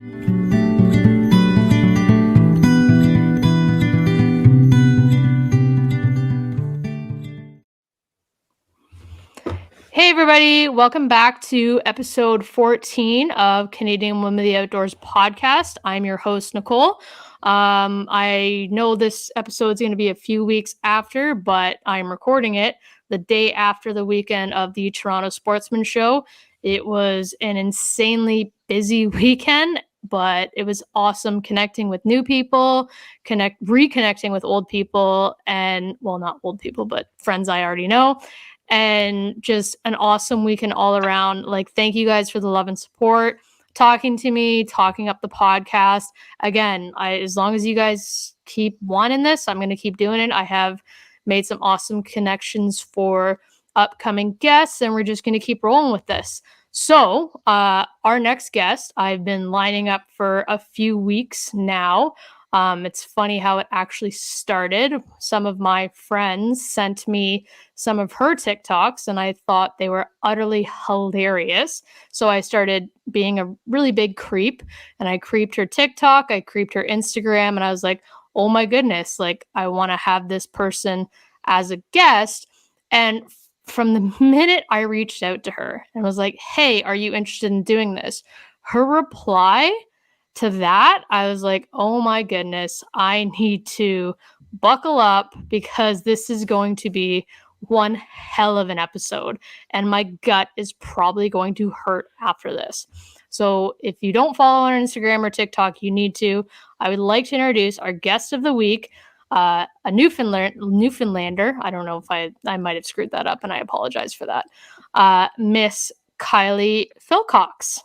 Hey everybody, welcome back to episode 14 of Canadian Women of the Outdoors podcast. I'm your host, Nicole. I know this episode is going to be a few weeks after, but I'm recording it the day after the weekend of the Toronto Sportsman Show. It was an insanely busy weekend, but it was awesome connecting with new people, reconnecting with old people, and well, not old people, but friends I already know. And just an awesome weekend all around. Like, thank you guys for the love and support, talking to me, talking up the podcast. Again, as long as you guys keep wanting this, I'm going to keep doing it. I have made some awesome connections for upcoming guests, and we're just going to keep rolling with this. So our next guest, I've been lining up for a few weeks now. It's funny how it actually started. Some of my friends sent me some of her TikToks, and I thought they were utterly hilarious. So I started being a really big creep, and I creeped her TikTok, I creeped her Instagram, and I was like, oh my goodness, like I want to have this person as a guest. And from the minute I reached out to her and was like, hey, are you interested in doing this? Her reply to that, I was like, oh my goodness, I need to buckle up because this is going to be one hell of an episode, and my gut is probably going to hurt after this. So if you don't follow on Instagram or TikTok, you need to. I would like to introduce our guest of the week, a Newfoundlander. I don't know if I might have screwed that up, and I apologize for that. Miss Kylee Philcox.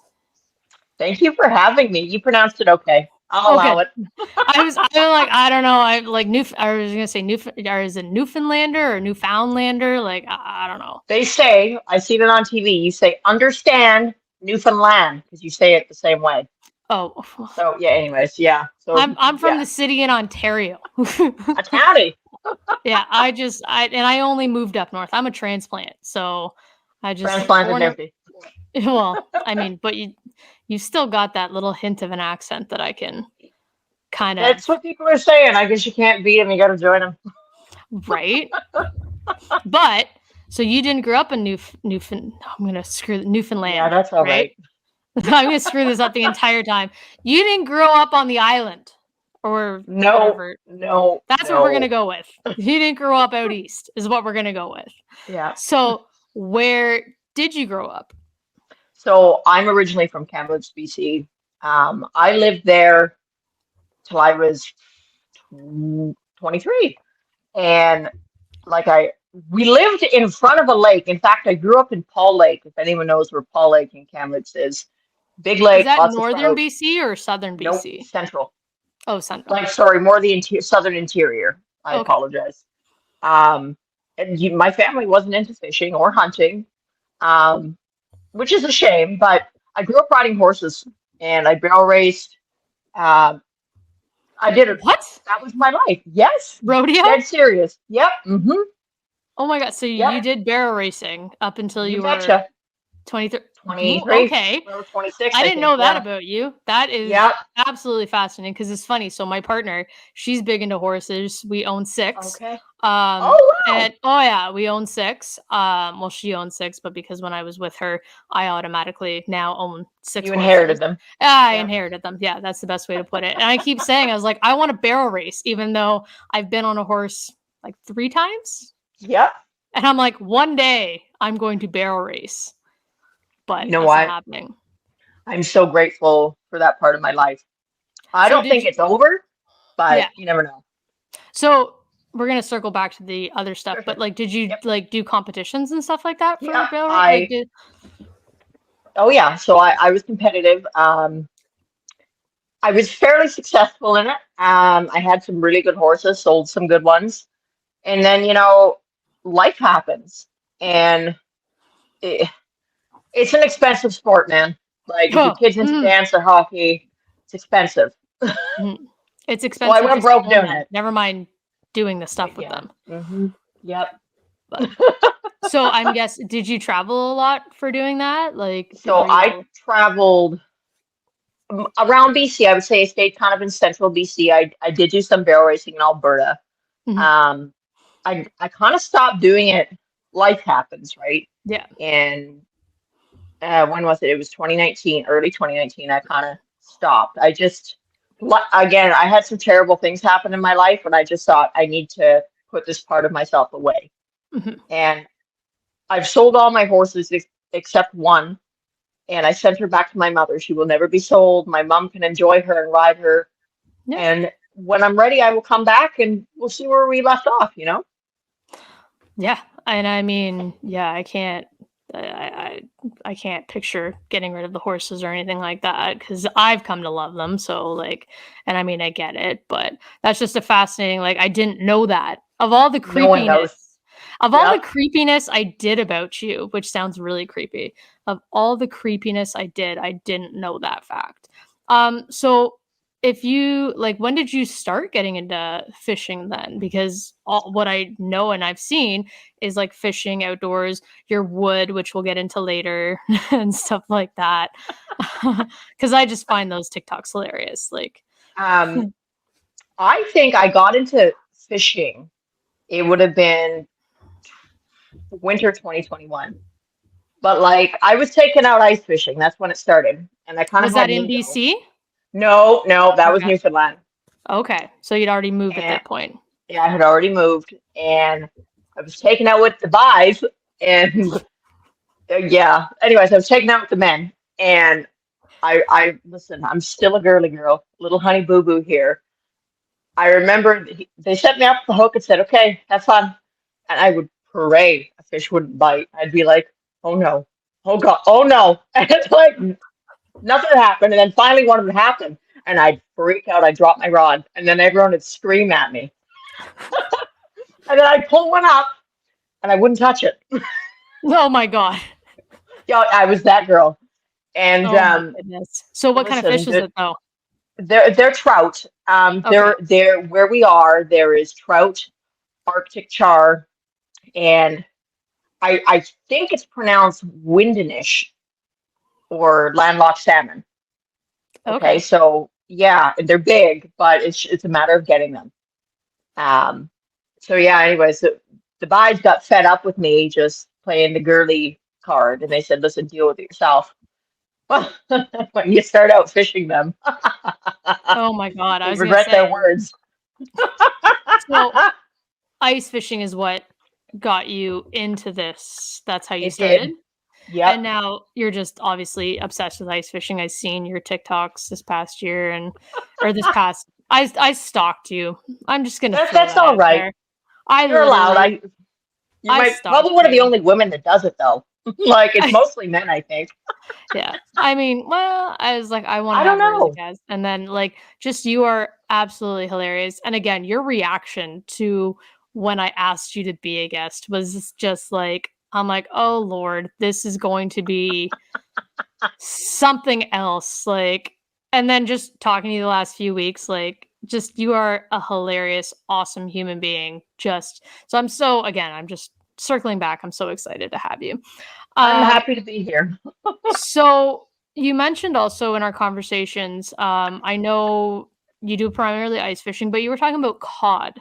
Thank you for having me. You pronounced it okay. I'll allow it. I was like, I don't know. I was gonna say or is it Newfoundlander or Newfoundlander? Like, I don't know. They say, I've seen it on TV, you say understand Newfoundland because you say it the same way. Oh. So yeah, anyways, yeah. So I'm from the city in Ontario. A county. Yeah, I only moved up north. I'm a transplant, so I just transplanted nifty. Well, I mean, but you still got that little hint of an accent that I can kind of. That's what people are saying. I guess you can't beat them. You got to join them. Right. But so you didn't grow up in Newfoundland. I'm gonna screw Newfoundland. Yeah, that's all right. I'm gonna screw this up the entire time. You didn't grow up on the island, or whatever. No. That's what we're gonna go with. You didn't grow up out east, is what we're gonna go with. Yeah. So where did you grow up? So I'm originally from Kamloops, BC. I lived there till I was 23, and we lived in front of a lake. In fact, I grew up in Paul Lake. If anyone knows where Paul Lake in Kamloops is, big lake. Is that northern BC or southern BC? Nope, central. Oh, central. More the southern interior. I apologize. And my family wasn't into fishing or hunting. Which is a shame, but I grew up riding horses and I barrel raced. I did it. What? That was my life. Yes. Rodeo? Dead serious. Yep. Mm-hmm. Oh my God. So you did barrel racing up until you were 23. 23. Okay. 26. I didn't know that about you. That is absolutely fascinating because it's funny. So my partner, she's big into horses. We own 6. Okay. Oh, wow. And we own 6. Well, she owns 6, but because when I was with her, I automatically now own 6. You inherited them. I inherited them. Yeah, that's the best way to put it. And I keep saying, I was like, I want a barrel race, even though I've been on a horse like 3 times. Yep. And I'm like, one day I'm going to barrel race. But you know what? Happening. I'm so grateful for that part of my life. I don't think it's over, but you never know. So we're gonna circle back to the other stuff, but like, did you like do competitions and stuff like that for barrel race? Oh yeah, so I was competitive. I was fairly successful in it. I had some really good horses, sold some good ones, and then life happens, and it's an expensive sport, man. Like, if your kids into dance or hockey, it's expensive. It's expensive. Well, I went broke doing it. Never mind doing the stuff with them. Mm-hmm. Yep. But, so I'm guessing, did you travel a lot for doing that? Like, so I traveled around BC, I would say I stayed kind of in central BC. I did do some barrel racing in Alberta. Mhm. Um, I kind of stopped doing it. Life happens, right? Yeah. And when was it? It was 2019, early 2019. I kind of stopped. Again, I had some terrible things happen in my life, and I just thought I need to put this part of myself away. Mhm. And I've sold all my horses except one, and I sent her back to my mother. She will never be sold. My mom can enjoy her and ride her. Yeah. And when I'm ready, I will come back and we'll see where we left off, you know? Yeah. And I mean, yeah, I can't picture getting rid of the horses or anything like that because I've come to love them. So like, and I mean, I get it, but that's just a fascinating. Like, I didn't know that of all the No one creepiness, knows. of all the Yep. creepiness I did about you, which sounds really creepy. Of all the creepiness I didn't know that fact. So if you like, when did you start getting into fishing then? Because all what I know and I've seen is like fishing outdoors, your wood, which we'll get into later, and stuff like that. Because I just find those TikToks hilarious. Like, Um, I think I got into fishing. It would have been winter 2021. But like I was taking out ice fishing. That's when it started. And I kind of was had that in Nico. BC? No, no, that was Okay. Newfoundland. Okay. So you'd already moved at And that point. yeah, I had already moved and I was taking out with the guys and yeah. Anyways, I was taking out with the men and I listen, I'm still a girly girl, little honey boo boo here. I remember they set me up the hook and said, okay, have fun. And I would pray a fish wouldn't bite. I'd be like, oh no, oh God, oh no. And it's like nothing happened. And then finally one of them happened. And I'd freak out. I'd drop my rod. And then everyone would scream at me. And then I'd pull one up and I wouldn't touch it. Oh my God. Yeah, I was that girl. And Oh my goodness. So what kind of listen, fish is it though? they're trout. Okay. They're where we are. There is trout, Arctic char, and I think it's pronounced Windenish or landlocked salmon. Okay, Okay. so yeah, they're big, but it's a matter of getting them. Um, so yeah, anyways, the guys got fed up with me just playing the girly card, and they said, "Listen, deal with it yourself." Well, when you start out fishing them, Oh my God. I they was gonna regret their say. words. So ice fishing is what got you into this. That's how you It started. did. And Yep. now you're just obviously obsessed with ice fishing. I've seen your TikToks this past year or this past I stalked you. I'm just gonna throw That's that all out right. there. I You're allowed. literally You I might stalked probably one of the you. only women that does it though. Like it's mostly men, I think. Yeah. I mean, well, I was like, I want to I don't have her as a know. guest. And then like just you are absolutely hilarious. And again, your reaction to when I asked you to be a guest was just like, I'm like, oh Lord, this is going to be something else. Like, and then just talking to you the last few weeks, like just you are a hilarious, awesome human being. Just so I'm just circling back. I'm so excited to have you. I'm Um, happy to be here. so you mentioned also in our conversations, I know you do primarily ice fishing, but you were talking about cod.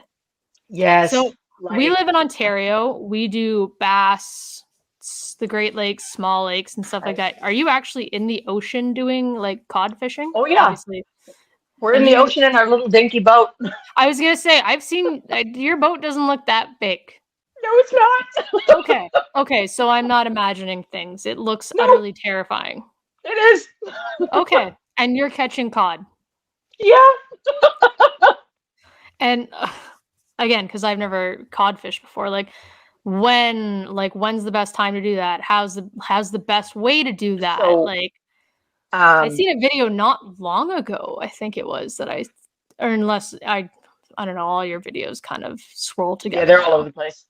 Yes. So we Like live in Ontario. We do bass, the Great Lakes, small lakes, and stuff like I, that. Are you actually in the ocean doing like cod fishing? oh yeah, Obviously. we're in And the you, ocean in our little dinky boat. No, I was gonna say, I've seen your boat doesn't look that big. it's not. Okay. Okay. So I'm not imagining things. It looks No, utterly terrifying. it is. Okay. And you're catching cod. Yeah. And again, because I've never cod fished before, when's the best time to do that? How's the best way to do that? So Like I um seen a video not long ago, I think it was that or unless I don't know, all your videos kind of scroll yeah, together they're all over now. the place.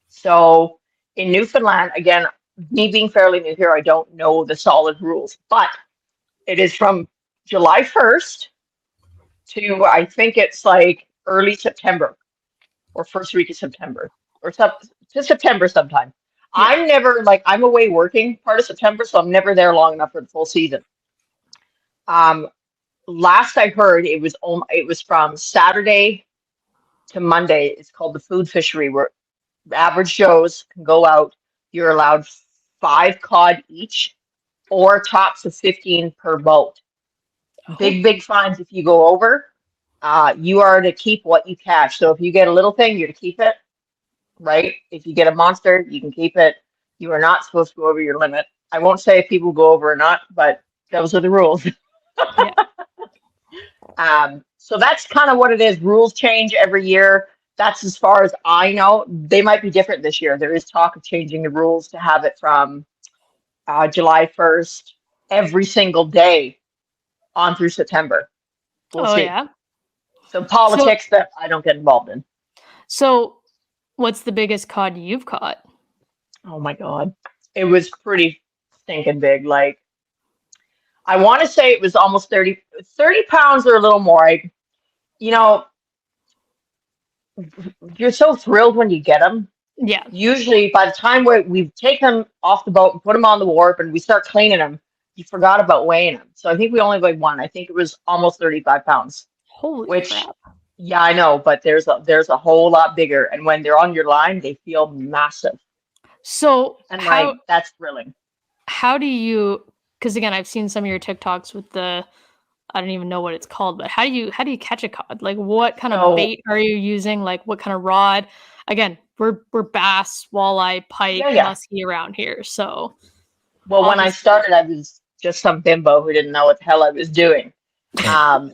So in Newfoundland, again, me being fairly new here, I don't know the solid rules, but it is from July 1st to I think it's like early September or first week of September or to September sometime. Yeah. I'm never like I'm away working part of September, so I'm never there long enough for the full season. Last I heard, it was from Saturday to Monday. It's called the food fishery, where average Joes can go out. You're allowed 5 cod each, or tops of 15 per boat. Oh, Big fines if you go over. You are to keep what you catch. So if you get a little thing, you're to keep it, right? If you get a monster, you can keep it. You are not supposed to go over your limit. I won't say if people go over or not, but those are the rules. yeah. So that's kind of what it is. Rules change every year. That's as far as I know. They might be different this year. There is talk of changing the rules to have it from July 1st every single day on through September. We'll Oh, see. yeah. So So, politics that I don't get involved in. so what's the biggest cod you've caught? Oh my God. It was pretty stinking big. Like, I want to say it was almost 30 pounds or a little more. You know, you're so thrilled when you get them. Yeah. Usually, by the time we take them off the boat and put them on the wharf and we start cleaning them, you forgot about weighing them. So I think we only weighed one. I think it was almost 35 pounds, Holy which, crap. yeah, I know, but there's a whole lot bigger. And when they're on your line, they feel massive. So And like, that's thrilling. how do you, because again, I've seen some of your TikToks with the, I don't even know what it's called, but how do you catch a cod? Like what kind of So, bait are you using? Like what kind of rod? Again, we're bass, walleye, pike, yeah. muskie around here. So Well, when I obviously, started, I was just some bimbo who didn't know what the hell I was doing. Um,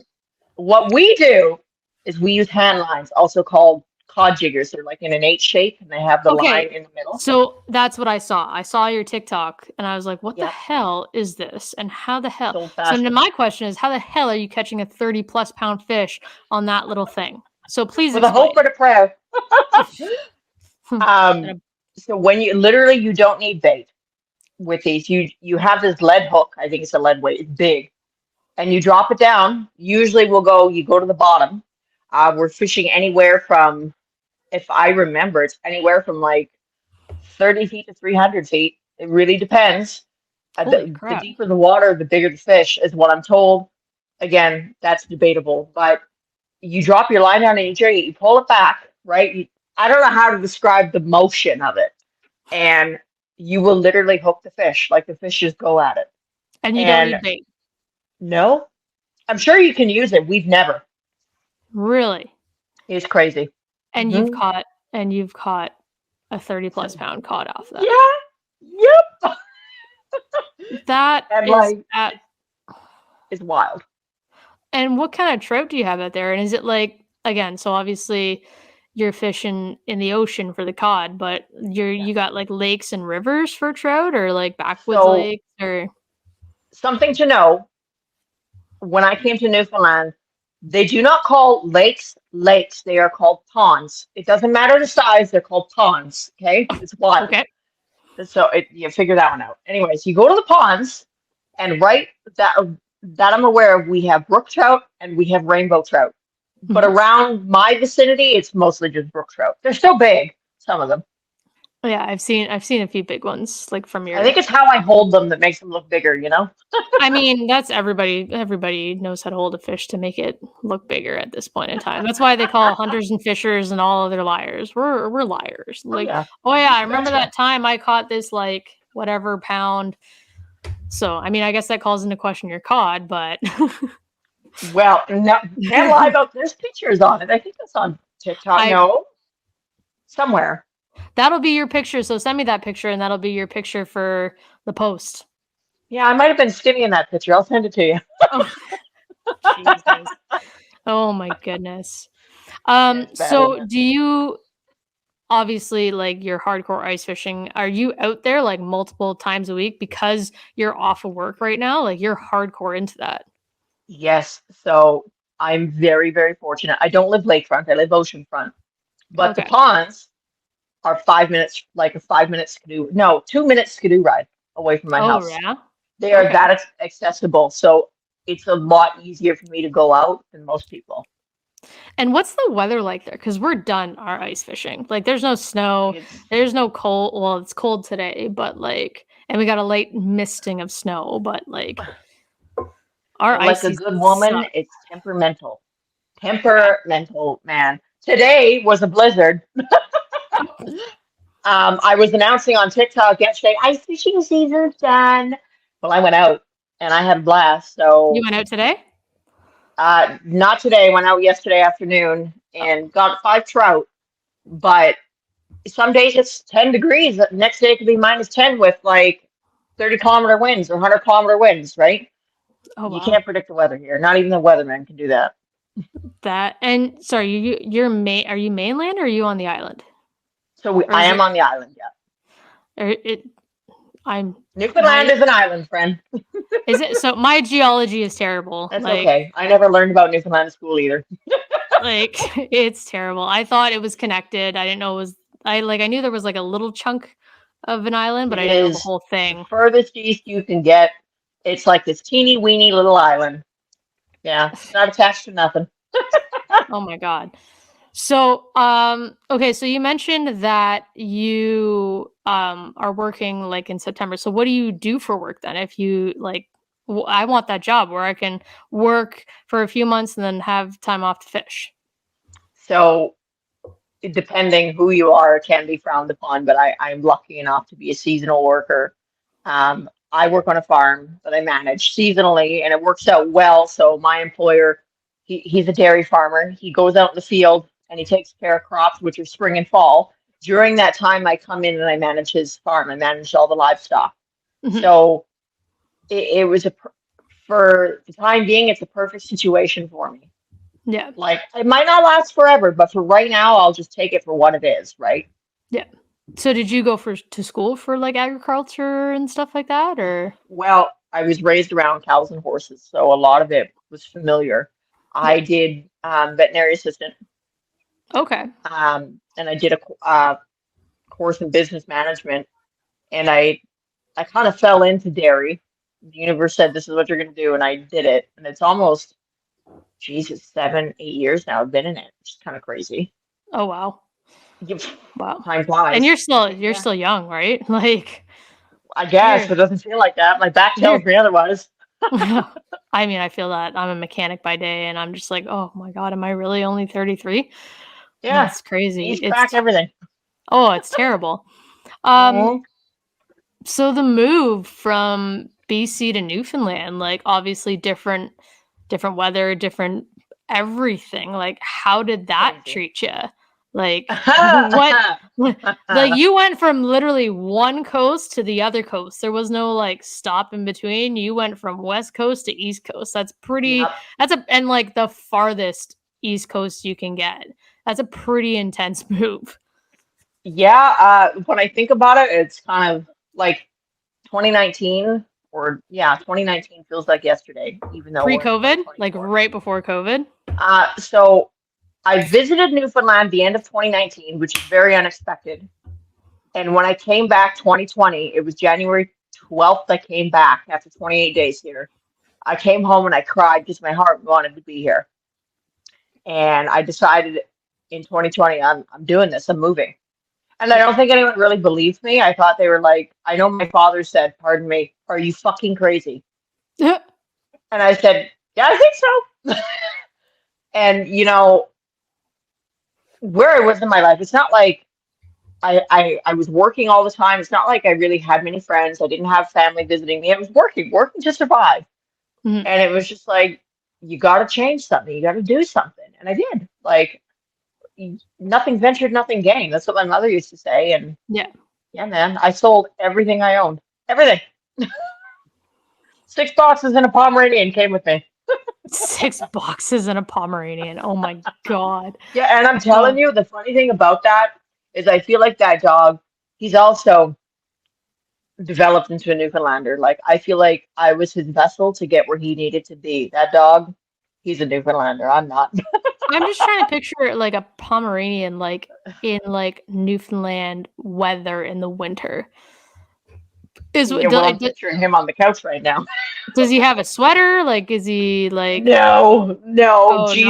what we do is we use hand lines, also called cod jiggers. They're like in an H shape, and they have the line okay. in the middle. So that's what I saw. I saw your TikTok and I was like, what the Yep, hell is this? And how the it's hell? old So then fashioned. my question is, how the hell are you catching a 30+ pound fish on that little thing? So please With a hope explain. and a prayer. And Um, a- so when you literally you don't need bait with these. You have this lead hook. I think it's a lead weight. It's big, and you drop it down. Usually you go to the bottom. We're fishing anywhere from, if I remember, it's anywhere from like 30 feet to 300 feet. It really depends. Holy The crap. deeper the water, the bigger the fish, is what I'm told. Again, that's debatable, but you drop your line down and you drag it, you pull it back, right? I don't know how to describe the motion of it. And you will literally hook the fish, like the fish just go at it. And you don't And need bait. no, I'm sure you can use it. We've never. Really? It's crazy. And you've Hmm. caught a 30+ pound cod off that. Yeah, yep. That And is like, at it's wild. and what kind of trout do you have out there? And is it like again, so obviously you're fishing in the ocean for the cod, but Yes. you got like lakes and rivers for trout or like backwoods So lakes or something to know, when I came to Newfoundland, they do not call lakes lakes. They are called ponds. It doesn't matter the size, they're called ponds. Okay? It's wild. okay. So you figure that one out. Anyways, you go to the ponds, and right that that I'm aware of, we have brook trout and we have rainbow trout. But Mhm. around my vicinity, it's mostly just brook trout. They're still big, some of them. Yeah, I've seen a few big ones like from I your think it's how I hold them that makes them look bigger, you know? I mean, that's everybody knows how to hold a fish to make it look bigger at this point in time. That's why they call hunters and fishers and all other liars. We're liars. Oh Like, yeah. oh yeah, I remember Gotcha. that time I caught this like whatever pound. So, I mean, I guess that calls into question your cod, but Well, no, can't lie about there's pictures on it. I think that's on TikTok. I No, somewhere. that'll be your picture. So send me that picture and that'll be your picture for the post. Yeah, I might have been skinny in that picture. I'll send it to you. Oh, Jesus. Oh my goodness. Yeah, it's bad in So there. do you obviously like you're hardcore ice fishing? Are you out there like multiple times a week because you're off of work right now? Like you're hardcore into that. Yes, so I'm very fortunate. I don't live lakefront, I live oceanfront. But the Okay. ponds are 5 minutes, like a 5 minute skidoo. No, 2 minute skidoo ride away from my Oh house. yeah. They are Okay. that accessible. So it's a lot easier for me to go out than most people. And what's the weather like there? Because we're done our ice fishing. Like there's no snow, It's there's no cold. Well, it's cold today, but like, and we got a light misting of snow. But like, Our But ice like a season good woman, sucks. it's temperamental. Yeah. Temperamental, man. Today was a blizzard. I was announcing on TikTok yesterday, ice fishing season's done. Well, I went out and I had a blast. You So, went out today? not today. Went out yesterday afternoon Oh, and got 5 trout. But some days it's 10 degrees. The next day it could be -10 with like 30-kilometer winds or 100-kilometer winds, right? oh You wow. can't predict the weather here. Not even the weatherman can do that. That and sorry, are you mainland or are you on the island? So Or I is am it on the island, yeah. or it I'm Newfoundland my is an island, friend. is it so my geology is terrible. That's okay. I never learned about Newfoundland in school either. Like it's terrible. I thought it was connected. I didn't know it was I knew there was like a little chunk of an island, but It I didn't know the is whole the thing. furthest east you can get. It's like this teeny weeny little island. Yeah, not attached to nothing. Oh my god. So, okay, so you mentioned that you are working like in September. So what do you do for work then? If you like I want that job where I can work for a few months and then have time off to fish. So depending who you are, it can be frowned upon, but I'm lucky enough to be a seasonal worker. I work on a farm that I manage seasonally, and it works out well. So my employer, he's a dairy farmer. He goes out in the field and he takes care of crops, which are spring and fall. During that time, I come in and I manage his farm. I manage all the livestock. Mhm. So it was for the time being, it's a perfect situation for me. Yeah. Like it might not last forever, but for right now, I'll just take it for what it is, right? Yeah. So did you go to school for like agriculture and stuff like that or Well, I was raised around cows and horses, so a lot of it was familiar. yeah. I did veterinary assistant, Okay. and I did a course in business management, and I kind of fell into dairy. The universe said, "This is what you're going to do," and I did it. And it's almost, Jesus, 7, 8 years now I've been in it. It's kind of crazy. Oh wow. You- Wow. Time And flies. you're Yeah, still young, right? Like I guess you're it doesn't feel like that. My back you're tells me otherwise. I mean, I feel that. I'm a mechanic by day and I'm just like, "Oh my god, am I really only 33?" Yeah, That's crazy. knees, crack, everything. It's terrible. Um, Mhm. so the move from BC to Newfoundland, like obviously different weather, different everything. Like, how did that Crazy. treat you? Like, what? Like, you went from literally one coast to the other coast. There was no like stop in between. You went from west coast to east coast. That's pretty. Yep. And like the farthest east coast you can get. That's a pretty intense move. Yeah, when I think about it, it's kind of like 2019, or yeah, 2019 feels like yesterday, even though we're in Pre-COVID, like 2024. right before COVID. So I visited Newfoundland the end of 2019, which is very unexpected. And when I came back 2020, it was January 12th. I came back after 28 days here. I came home and I cried because my heart wanted to be here. And I decided in 2020, I'm doing this. I'm moving. And I Yeah. don't think anyone really believed me. I thought they were like, I know my father said, pardon me, are you fucking crazy? And I said, yeah, I think so. And, where I was in my life, it's not like I was working all the time. It's not like I really had many friends. I didn't have family visiting me. I was working to survive. Mhm. And it was just like, you got to change something. You got to do something. And I did. Like, nothing ventured, nothing gained. That's what my mother used to say. And Yeah. yeah, man, I sold everything I owned. Everything. 6 boxes and a Pomeranian came with me. 6 boxes and a Pomeranian. Oh my god. Yeah, and I'm telling Oh, you, the funny thing about that is I feel like that dog, he's also developed into a Newfoundlander. Like I feel like I was his vessel to get where he needed to be. That dog, he's a Newfoundlander. I'm not. I'm just trying to picture like a Pomeranian like in like Newfoundland weather in the winter. Is Yeah, well, I'm picturing him on the couch right now. does he have a sweater? Like is he like No, no, oh, jeez.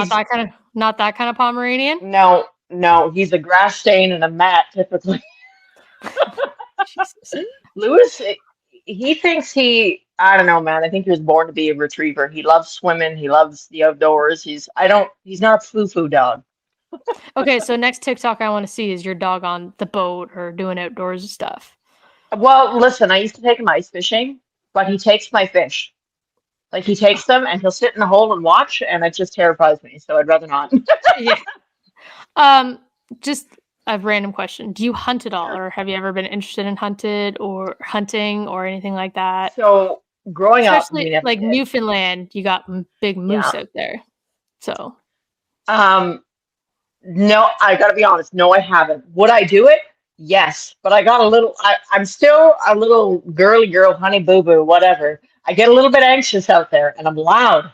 not that kind of Pomeranian? No, no, he's a grass stain and a mat typically. Jesus. Lewis, he thinks I don't know, man. I think he was born to be a retriever. He loves swimming. He loves the outdoors. He's not a foo-foo dog. Okay, so next TikTok I want to see is your dog on the boat or doing outdoors stuff. Well, listen, I used to take him ice fishing, but he takes my fish. Like he takes them and he'll sit in the hole and watch, and it just terrifies me. So I'd rather not. Yeah. Um, just a random question. Do you hunt at all, Sure. or have you ever been interested in hunting or anything like that? So growing up, we Especially never like did. Newfoundland, you got big moose Yeah. out there. So, Um, no, I gotta be honest. No, I haven't. Would I do it? Yes, but I'm still a little girly girl, honey boo boo, whatever. I get a little bit anxious out there, and I'm loud.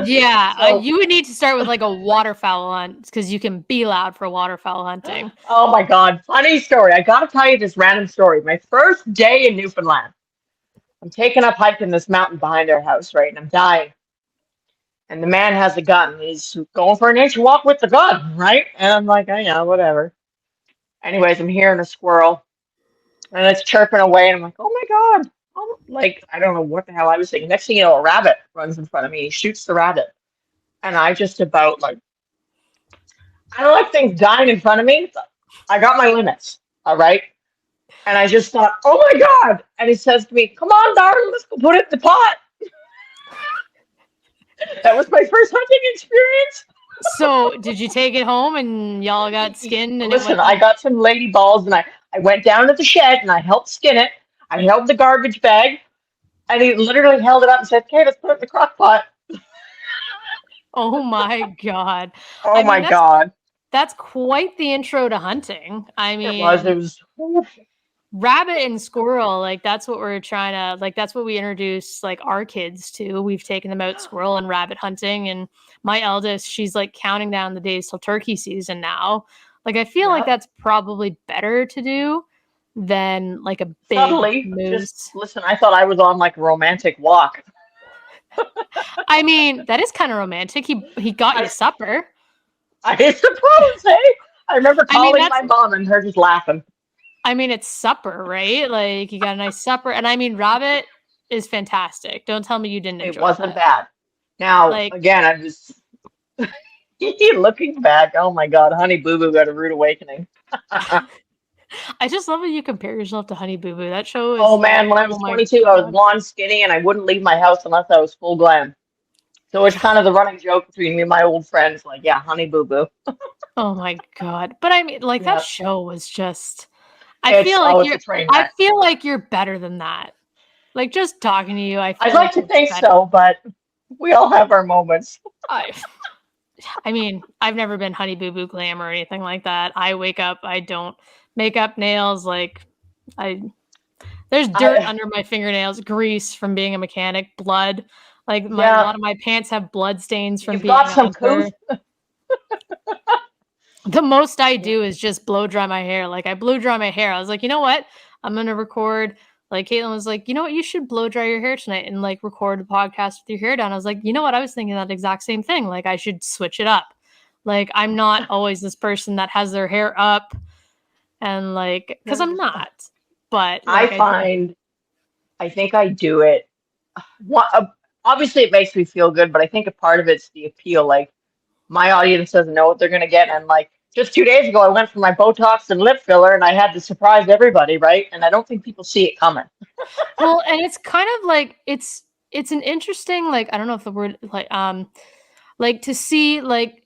yeah, So, you would need to start with like a waterfowl hunt because you can be loud for waterfowl hunting. oh my God, funny story. I gotta tell you this random story. My first day in Newfoundland, I'm taking up hiking this mountain behind our house, right? And I'm dying. And the man has a gun. He's going for a nature walk with the gun, right? And I'm like, oh, yeah, whatever. Anyways, I'm hearing a squirrel and it's chirping away. And I'm like, oh my God. Oh, like, I don't know what the hell I was thinking. Next thing you know, a rabbit runs in front of me. He shoots the rabbit. And I just about like, I don't like things dying in front of me. I got my limits. All right. And I just thought, oh my God. And he says to me, come on, darling, let's go put it in the pot. That was my first hunting experience. So, did you take it home and y'all got skinned and it Listen, went I in? got some lady balls and I went down to the shed and I helped skin it. I held the garbage bag and he literally held it up and said, okay, let's put it in the crock pot. Oh my God. Oh I mean, my God. that's quite the intro to hunting. I It was, mean, it was, rabbit and squirrel, like that's what we're trying to like that's what we introduce like our kids to. We've taken them out squirrel and rabbit hunting, and my eldest, she's like counting down the days till turkey season now. Like I feel like yep. that's probably better to do than like a big Subtly, just moose. listen, I thought I was on like a romantic walk. I mean, that is kind of romantic. He got you I, supper. I suppose, hey? I remember I mean, calling that's my mom and her just laughing. I mean, it's supper, right? Like you got a nice supper, and I mean, rabbit is fantastic. Don't tell me you didn't It enjoy wasn't that. bad. Now, Like again, I was looking back. Oh my God, Honey Boo Boo got a rude awakening. I just love when you compare yourself to Honey Boo Boo. That show Oh is like, man, when I oh was my 22, I was God. blonde, skinny, and I wouldn't leave my house unless I was full glam. So it's kind of the running joke between me and my old friends, like, yeah, Honey Boo Boo. Oh my God. But I mean, like that Yeah, show was just it's a train I wreck. feel like you're better than that. Like just talking to you, I I'd feel like like to you're think better. so, but we all have our moments. I I mean, I've never been Honey Boo Boo glam or anything like that. I wake up, I don't make up nails, like I there's dirt I, under my fingernails, grease from being a mechanic, blood. Like a yeah, lot of my pants have blood stains from you've being got a some couth. hunter. The most I do is just blow dry my hair. Like I blew dry my hair. I was like, you know what? I'm gonna record. Like Caitlin was like, you know what? You should blow dry your hair tonight and like record a podcast with your hair down. I was like, you know what? I was thinking that exact same thing. Like I should switch it up. Like I'm not always this person that has their hair up and like because I'm not. But I like I find, I think I do it. What, obviously, it makes me feel good, but I think a part of it's the appeal. Like, my audience doesn't know what they're going to get. And like just 2 days ago, I went for my Botox and lip filler, and I had to surprise everybody, right? And I don't think people see it coming. well, and it's kind of like it's an interesting like I don't know if the word like to see like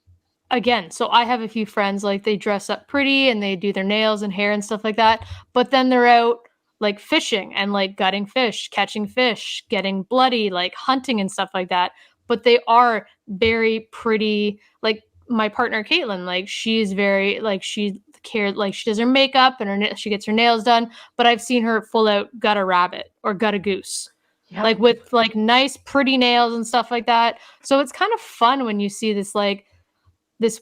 again, so I have a few friends like they dress up pretty and they do their nails and hair and stuff like that, but then they're out like fishing and like gutting fish, catching fish, getting bloody, like hunting and stuff like that. But they are very pretty. Like my partner Caitlin, like she's very like she cares like she does her makeup and she gets her nails done. But I've seen her full out gut a rabbit or gut a goose, Yep. like with like nice pretty nails and stuff like that. So it's kind of fun when you see this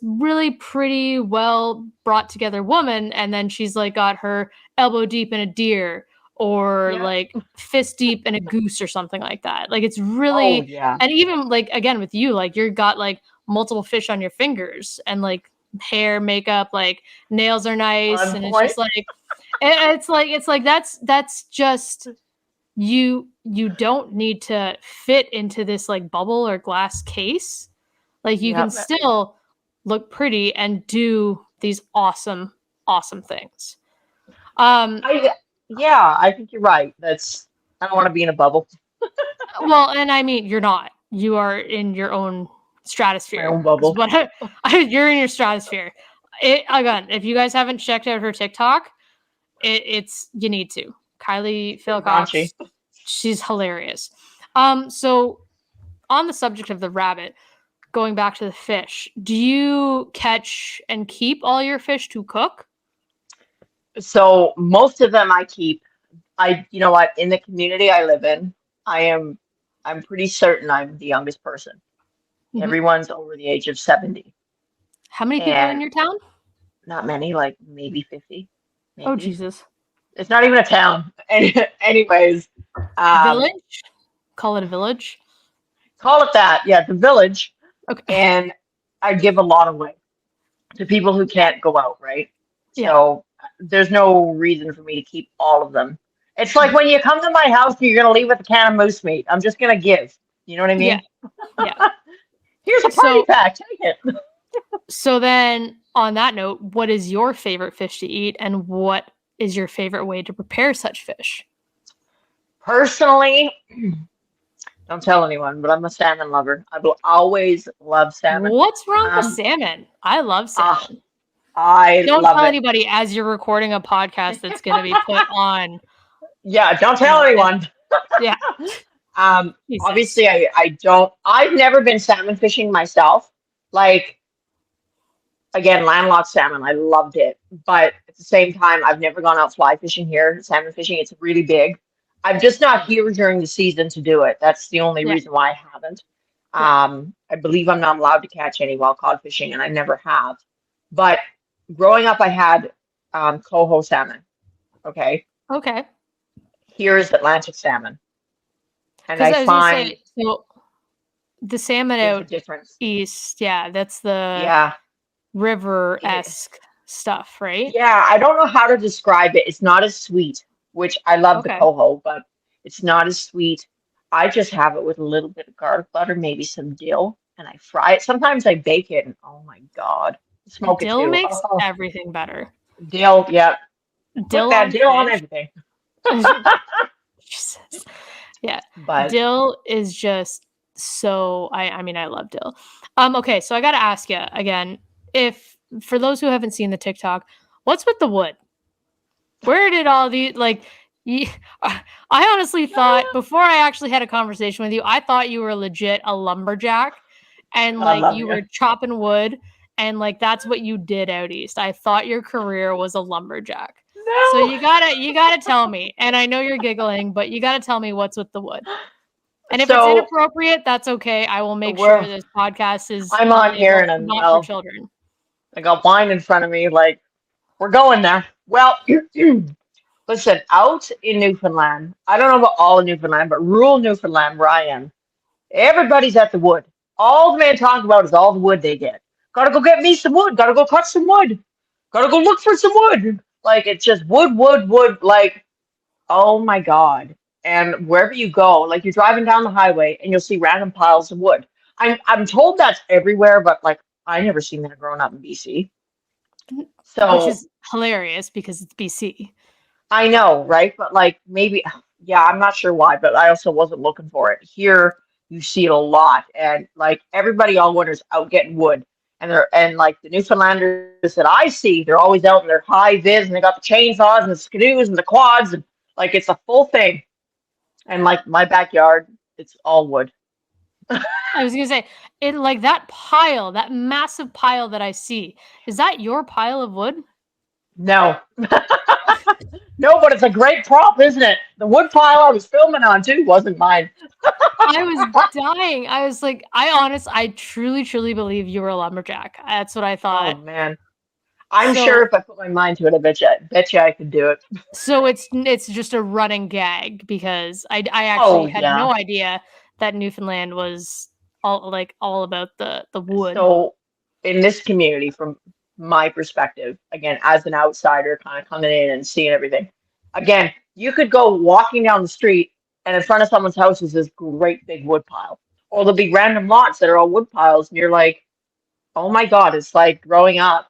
really pretty, well brought together woman, and then she's like got her elbow deep in a deer or Yep. like fist deep in a goose or something like that. Like it's Oh, really, yeah. and even like again with you, like you've got like multiple fish on your fingers and like hair, makeup, like nails are nice, On and it's point. just like it's like that's just you don't need to fit into this like bubble or glass case. Like you Yeah. can still look pretty and do these awesome things. I think you're right. I don't want to be in a bubble. Well, and I mean, you're not. You are in your own My stratosphere. own Is bubble. what you're in your stratosphere. Again, if you guys haven't checked out her TikTok, it's you need to. Kylee Pretty Philcox, raunchy. she's hilarious. So on the subject of the rabbit, going back to the fish, do you catch and keep all your fish to cook? So most of them I keep. You know what? In the community I live in, I am, I'm pretty certain I'm the youngest person. Mhm. Everyone's over the age of 70, How many people in and your town? not many, like maybe 50, Oh maybe. Jesus, It's not even a town. Anyways, um, village. Call it a village. call it that. Yeah, the village. Okay. And I give a lot away to people who Yeah. can't go out, right? Yeah. So there's no reason for me to keep all of them. It's like when you come to my house, you're gonna leave with a can of moose meat. I'm just gonna give. You know what I Yeah. mean? Yeah. Here's a party So pack. Take it. so then on that note, what is your favorite fish to eat and what is your favorite way to prepare such fish? Personally, don't tell anyone, but I'm a salmon lover. I will always love salmon. What's wrong with Um, salmon? I love ah, salmon. I Don't love tell it. anybody as you're recording a podcast that's going to be put on, Yeah, don't tell this. anyone. Yeah. Jesus. Obviously, I don't. I've never been salmon fishing myself. Like, again, landlocked salmon, I loved it. But at the same time, I've never gone out fly fishing here, salmon fishing. It's really big. I'm just not here during the season to do it. That's the only Yeah. reason why I haven't. Yeah. I believe I'm not allowed to catch any wild caught fishing, and I never have. But growing up, I had coho salmon. Okay, Okay. here's Atlantic salmon, and Because I I was going to find say, so the salmon there's a out difference. east, yeah, that's the Yeah. river-esque stuff, right? Yeah, I don't know how to describe it. It's not as sweet, which I love the Okay. coho, but it's not as sweet. I just have it with a little bit of garlic butter, maybe some dill, and I fry it. Sometimes I bake it, and oh my God, smoke it Dill too. makes everything better. Dill, yeah. Put Dill that on dill on fish. everything. Jesus. Yeah. But Dill is just so I mean I love dill. Okay, so I got to ask you again, if for those who haven't seen the TikTok, what's with the wood? Where did all the like y- I honestly thought before I actually had a conversation with you, I thought you were legit a lumberjack and I like love you you. were chopping wood and like that's what you did out east. I thought your career was a lumberjack. So No. you gotta tell me, and I know you're giggling, but you gotta tell me what's with the wood. And if it's So inappropriate, that's okay. I will make sure we're this podcast is I'm on here labeled and I'm not for well, children. I got wine in front of me, like we're going there. Well, listen, out in Newfoundland, I don't know about all of Newfoundland, but rural Newfoundland where I am, everybody's at the wood. All the man talks about is all the wood they get. Gotta go get me some wood. Gotta go cut some wood. Gotta go look for some wood. Like it's just wood, wood, wood. Like, oh my God. And wherever you go, like you're driving down the highway and you'll see random piles of wood. I'm told that's everywhere, but like I never seen that growing up in BC. Which So is hilarious because it's BC. I know, right? But like maybe, yeah, I'm not sure why, but I also wasn't looking for it. Here, you see it a lot, and like everybody all winter's out getting wood, and like the Newfoundlanders that I see, they're always out in their high vis, and they got the chainsaws and the skidoos and the quads, and like it's a full thing. And like my backyard, it's all wood. I was gonna say it like that pile, that massive pile that I see. Is that your pile of wood? No, no, but it's a great prop, isn't it? The wood pile I was filming on too wasn't mine. I was dying. I was like, I truly believe you were a lumberjack. That's what I Oh thought. man. I'm sure So if I put my mind to it, bet you I could do it. so it's just a running gag because I Oh actually had yeah. no idea that Newfoundland was all about the wood. So in this community, from my perspective, again, as an outsider kind of coming in and seeing everything, again, you could go walking down the street and in front of someone's house is this great big wood pile. Or there'll be random lots that are all wood piles, and you're like, oh my God, it's like growing up.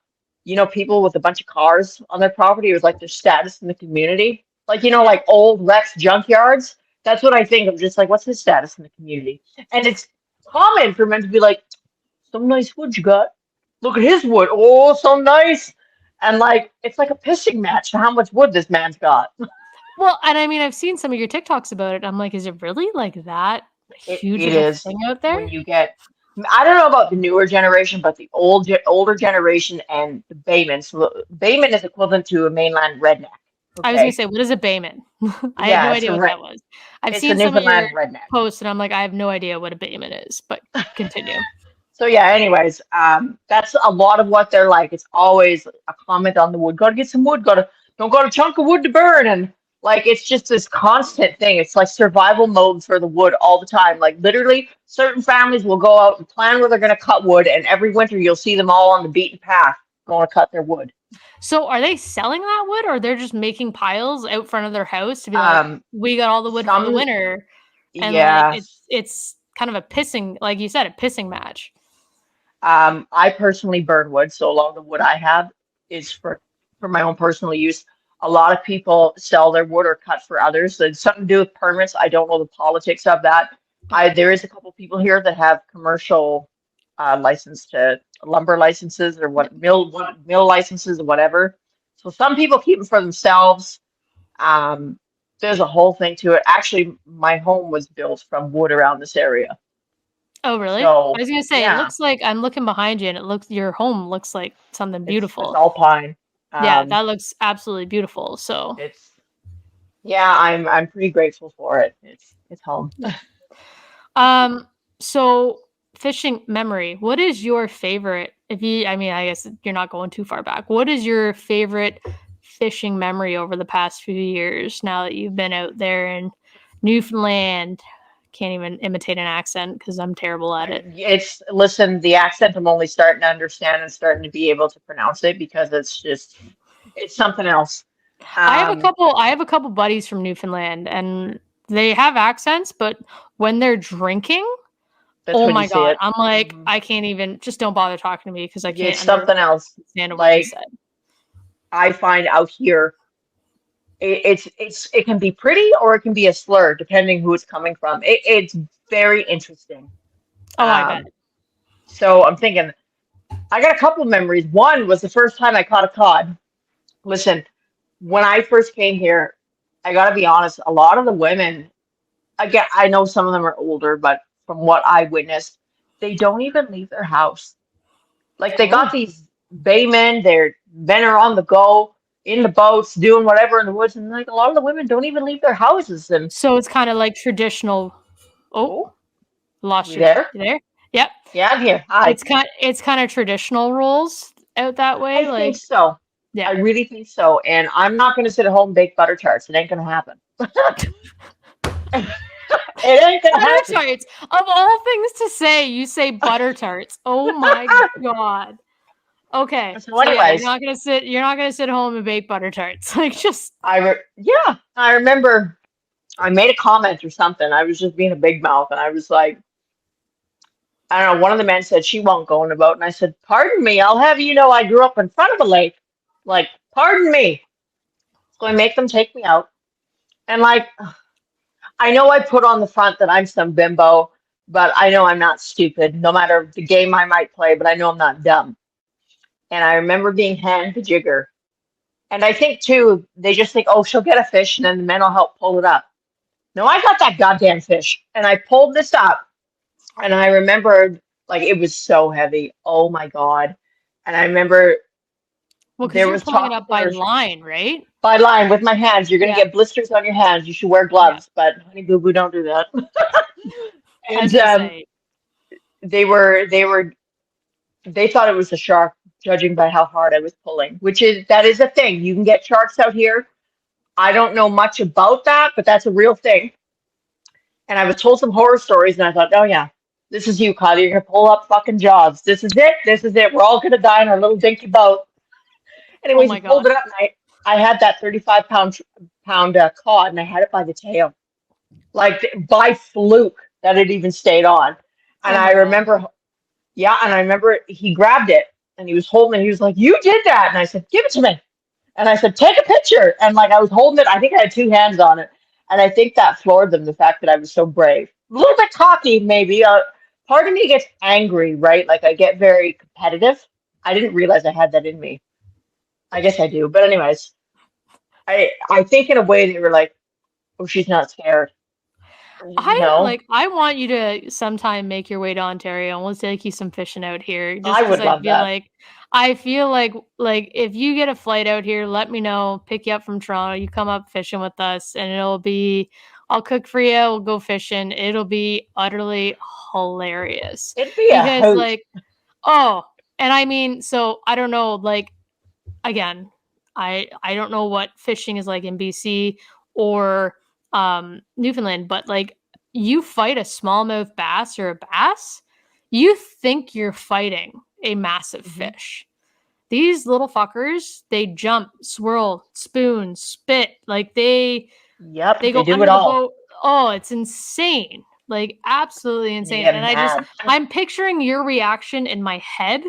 People with a bunch of cars on their property, it was like their status in the community. Like, like old Rex junkyards. That's what I think of, just like, what's his status in the community? And it's common for men to be like, some nice wood you got. Look at his wood. Oh, so nice. And like, it's like a pissing match to how much wood this man's got. Well, and I mean, I've seen some of your TikToks about it. I'm like, is it really like that huge It of a is thing out there? when you get, I don't know about the newer generation, but the older generation and the Bayman. So Bayman is equivalent to a mainland redneck. I was gonna Okay. say, what is a Bayman? I had no Yeah, idea what that was. I've it's a seen some of your Newfoundland redneck. posts, and I'm like, I have no idea what a Bayman is. But continue. So yeah, anyways, that's a lot of what they're like. It's always a comment on the wood. Got to get some wood. Don't got a chunk of wood to burn, and like it's just this constant thing. It's like survival mode for the wood all the time. Like literally, certain families will go out and plan where they're going to cut wood, and every winter you'll see them all on the beaten path going to cut their wood. So are they selling that wood, or they're just making piles out front of their house to be like, we got all the wood for the winter, and Yeah. like it's kind of a pissing, like you said, a pissing match. I personally burn wood, so a lot of the wood I have is for my own personal use. A lot of people sell their wood or cut for others. So it's something to do with permits. I don't know the politics of that. There is a couple people here that have commercial license to lumber licenses or what mill licenses or whatever. So some people keep them for themselves. There's a whole thing to it. Actually, my home was built from wood around this area. Oh, really? So, I was gonna say, yeah. it looks like I'm looking behind you, and your home looks like something beautiful. It's all pine. Yeah, that looks absolutely beautiful. So I'm pretty grateful for it. It's home. So fishing memory. What is your favorite? I mean, I guess you're not going too far back. What is your favorite fishing memory over the past few years? Now that you've been out there in Newfoundland. Can't even imitate an accent because I'm terrible at it. Listen, the accent I'm only starting to understand and starting to be able to pronounce it because it's something else. I have a couple buddies from Newfoundland and they have accents, but when they're drinking, oh my God, I'm like, I can't even, just don't bother talking to me because I can't. It's something else. Like, I find out here, it can be pretty or it can be a slur depending who it's coming from. It's very interesting. Oh, I bet. So I'm thinking, I got a couple of memories. One was the first time I caught a cod. Listen, when I first came here, I got to be honest, a lot of the women, I know some of them are older, but from what I witnessed, they don't even leave their house. Like they got these baymen, they're men are on the go, in the boats, doing whatever in the woods, and like a lot of the women don't even leave their houses. And so it's kind of like traditional. Oh, lost you there. You there? Yep. Yeah, I'm here. Hi. It's kind of traditional roles out that way. I think so. Yeah, I really think so. And I'm not going to sit at home and bake butter tarts. It ain't going to happen. It ain't gonna happen. Butter tarts. Of all things to say, you say butter tarts. Oh my God. Okay. So anyways, you're not gonna sit home and bake butter tarts. Like just I remember I made a comment or something. I was just being a big mouth and I was like, I don't know, one of the men said she won't go in a boat. And I said, pardon me, I'll have you know I grew up in front of a lake. Like, pardon me. So I make them take me out. And like I know I put on the front that I'm some bimbo, but I know I'm not stupid, no matter the game I might play, but I know I'm not dumb. And I remember being handed the jigger. And I think, too, they just think, oh, she'll get a fish, and then the men will help pull it up. No, I got that goddamn fish. And I pulled this up. And I remembered, like, it was so heavy. Oh, my God. And I remember there was pulling it up by line, right? By line, with my hands. You're going to get blisters on your hands. You should wear gloves. Yeah. But, honey, boo-boo, don't do that. And they thought it was a shark, judging by how hard I was pulling, that is a thing. You can get sharks out here. I don't know much about that, but that's a real thing. And I was told some horror stories, and I thought, oh yeah, this is you, Kylee. You're gonna pull up fucking jaws. This is it. This is it. We're all gonna die in our little dinky boat. Anyways, I pulled it up, and I had that 35-pound cod, and I had it by the tail. like by fluke that it even stayed on. And Oh I my God. remember, yeah, and I remember he grabbed it and he was holding it. He was like, "You did that." And I said, "Give it to me." And I said, "Take a picture." And like I was holding it, I think I had two hands on it. And I think that floored them, the fact that I was so brave. A little bit cocky, maybe. Part of me gets angry, right? Like I get very competitive. I didn't realize I had that in me. I guess I do. But anyways, I think in a way they were like, "Oh, she's not scared." You know, I want you to sometime make your way to Ontario and we'll take you some fishing out here just I because would love that. I feel like if you get a flight out here, let me know, pick you up from Toronto, you come up fishing with us and I'll cook for you, we'll go fishing. It'll be utterly hilarious. It'd be a Because hoot. like, oh, and I mean, so I don't know, like again, I don't know what fishing is like in BC or Newfoundland, but like you fight a smallmouth bass or a bass, you think you're fighting a massive Hmm. fish. These little fuckers, they jump, swirl, spoon, spit, like they Yep, they go do it under the all. boat. Oh, it's insane. Like absolutely And you insane. get And mad. I'm picturing your reaction in my head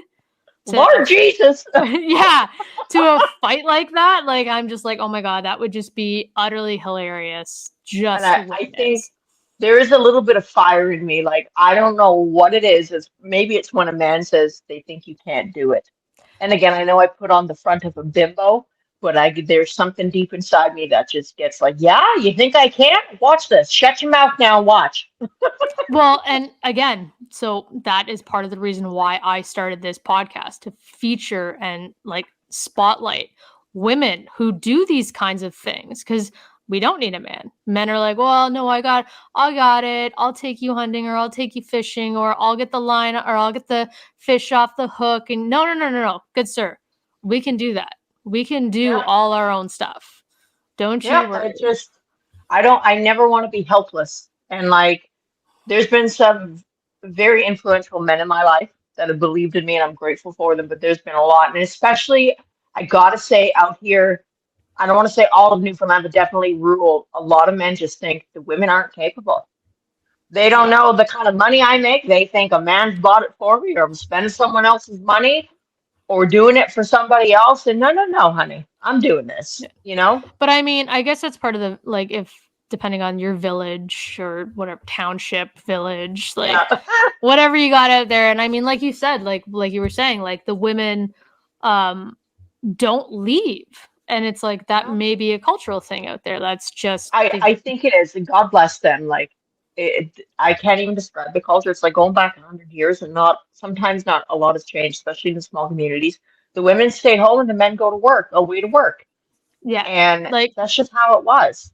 to Lord Jesus. yeah, to a fight like that, like, I'm just like, "Oh my god, that would just be utterly hilarious And just to I think witness." there is a little bit of fire in me. Like, I don't know what it is. Maybe it's when a man says they think you can't do it. And again, I know I put on the front of a bimbo, but there's something deep inside me that just gets like, yeah, you think I can't? Watch this. Shut your mouth now and watch. Well, and again, so that is part of the reason why I started this podcast to feature and, like, spotlight women who do these kinds of things because we don't need a man. Men are like, "Well, no, I got it. I'll take you hunting or I'll take you fishing or I'll get the line or I'll get the fish off the hook." And no, no, no, no, no. Good sir. We can do that. We can do Yeah. all our own stuff. Don't Yeah. you worry. I never want to be helpless. And like, there's been some very influential men in my life that have believed in me, and I'm grateful for them. But there's been a lot, and especially I gotta say out here, I don't want to say all of Newfoundland, but definitely rural. A lot of men just think the women aren't capable. They don't Yeah. know the kind of money I make. They think a man's bought it for me, or I'm spending someone else's money, or doing it for somebody else. And no, no, no, honey, I'm doing this. You know? But I mean, I guess that's part of the like if depending on your village or whatever township, village, Yeah. like whatever you got out there. And I mean, like you said, like you were saying, like the women um don't leave. And it's like that No. may be a cultural thing out there. That's just I think it is, and God bless them. Like I can't even describe the culture. It's like going back 100 years, and not sometimes not a lot has changed, especially in the small communities. The women stay home, and the men go to work, away to work, yeah. and Like that's just how it was.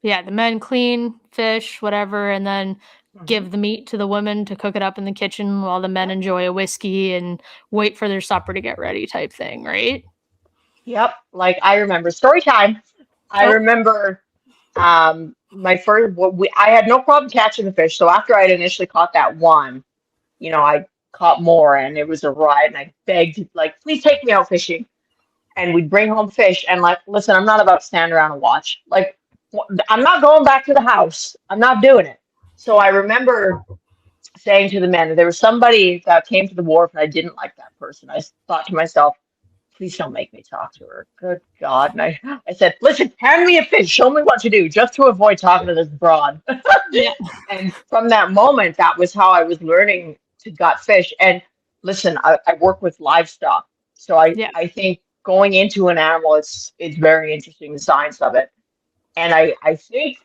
yeah, the men clean, fish, whatever, and then Hmm. give the meat to the women to cook it up in the kitchen while the men Yep. enjoy a whiskey and wait for their supper to get ready type thing, right? Yep. Like I remember story time. I Oh, remember my first. I had no problem catching the fish. So after I had initially caught that one, I caught more, and it was a ride, and I begged like, please take me out fishing. And we'd bring home fish and like, listen, I'm not about to stand around and watch. Like, I'm not going back to the house. I'm not doing it. So I remember saying to the men, there was somebody that came to the wharf and I didn't like that person. I thought to myself, please don't make me talk to her. Good God. And I said, listen, hand me a fish. Show me what to do just to avoid talking to this broad. yeah, And from that moment, that was how I was learning to gut fish. And listen, I work with livestock. So yeah. I think going into an animal, it's very interesting, the science of it. And I think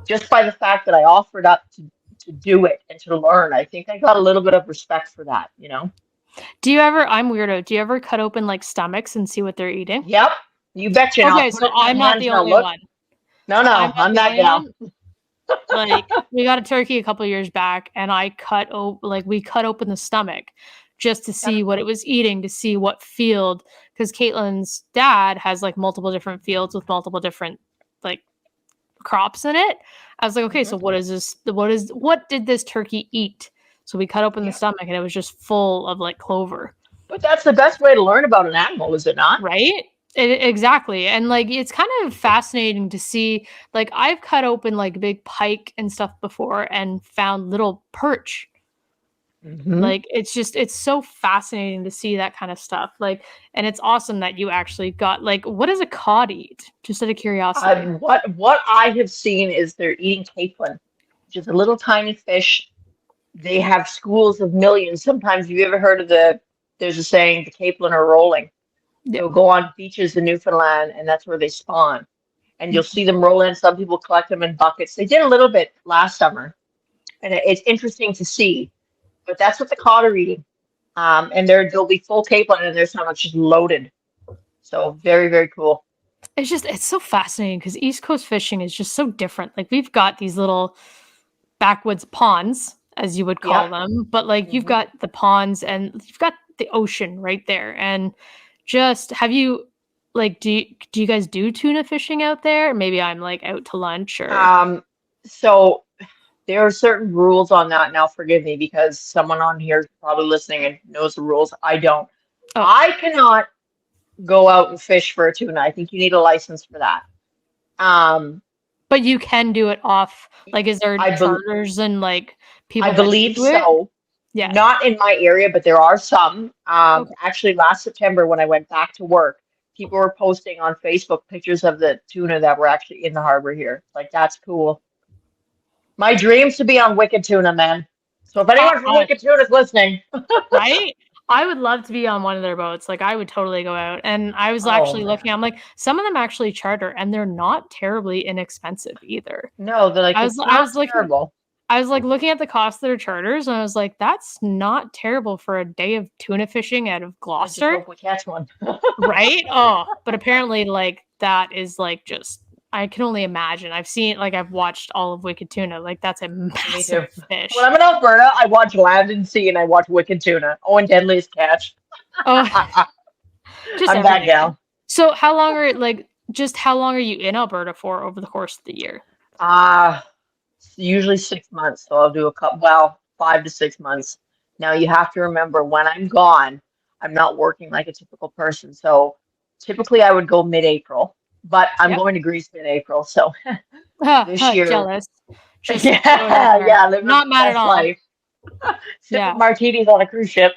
just by the fact that I offered up to do it and to learn, I think I got a little bit of respect for that, you know? Do you ever I'm weirdo, do you ever cut open, like, stomachs and see what they're eating? Yep. You betcha. And I'll Okay, put so it in my I'm not hands the and I'll only look. one. No, I'm no, not I'm the that only gal. one. Like, we got a turkey a couple years back, and we cut open the stomach just to Yep. see what it was eating, to see what field, because Caitlin's dad has, like, multiple different fields with multiple different, like, crops in it. I was like, "Okay, so Hmm. what did this turkey eat?" So we cut open the Yep. stomach, and it was just full of, like, clover. But that's the best way to learn about an animal, is it not? Right? Exactly. And like it's kind of fascinating to see, like I've cut open like big pike and stuff before and found little perch. Hmm. Like it's so fascinating to see that kind of stuff. Like, and it's awesome that you actually got, like, what does a cod eat? Just out of curiosity. What I have seen is they're eating capelin, which is a little tiny fish. They have schools of millions. Sometimes, have you ever heard of there's a saying, the capelin are rolling. Yeah. They'll go on beaches in Newfoundland, and that's where they spawn. And you'll see them roll in. Some people collect them in buckets. They did a little bit last summer, and it's interesting to see. But that's what the cod are eating. And they'll be full capelin, and there's how much is loaded. So very, very cool. It's so fascinating because East Coast fishing is just so different. Like we've got these little backwoods ponds, as you would call Yep. them, but like you've Hmm. got the ponds and you've got the ocean right there. And just have you, like, do you guys do tuna fishing out there? Maybe I'm like out to lunch or So there are certain rules on that. Now, forgive me because someone on here is probably listening and knows the rules. I don't. oh, I cannot go out and fish for a tuna. I think you need a license for that. Um, but you can do it off. Like, is there I bel charters and like I people that believe do it? so. Yeah. Not in my area, but there are some. Okay. Actually, last September when I went back to work, people were posting on Facebook pictures of the tuna that were actually in the harbor here. Like, that's cool. My dream's to be on Wicked Tuna, man. So if anyone from I, Wicked Tuna is listening, right? I would love to be on one of their boats. Like I would totally go out. And I was oh actually man, looking, I'm like, some of them actually charter and they're not terribly inexpensive either. no, they're like it's I not was looking terrible. I was like looking at the cost of their charters and I was like, that's not terrible for a day of tuna fishing out of I just Gloucester. hope we catch one. Right? Oh, but apparently like that is like just, I can only imagine. I've seen, like, I've watched all of Wicked Tuna. Like that's a Me too. massive When fish. I'm in Alberta, I watch Land and Sea and I watch Wicked Tuna. Oh, and Deadliest Catch. Oh, just I'm that everything. gal. So how long are you in Alberta for over the course of the year? Uh, Usually 6 months. So I'll do a couple, well, 5 to 6 months. Now you have to remember when I'm gone, I'm not working like a typical person. So typically I would go mid-April, but I'm Yep. going to Greece mid-April. So this year, Jealous. Just throw it out yeah, there. yeah, living the Not mad at best all. life. Sipping Yeah. martinis on a cruise ship.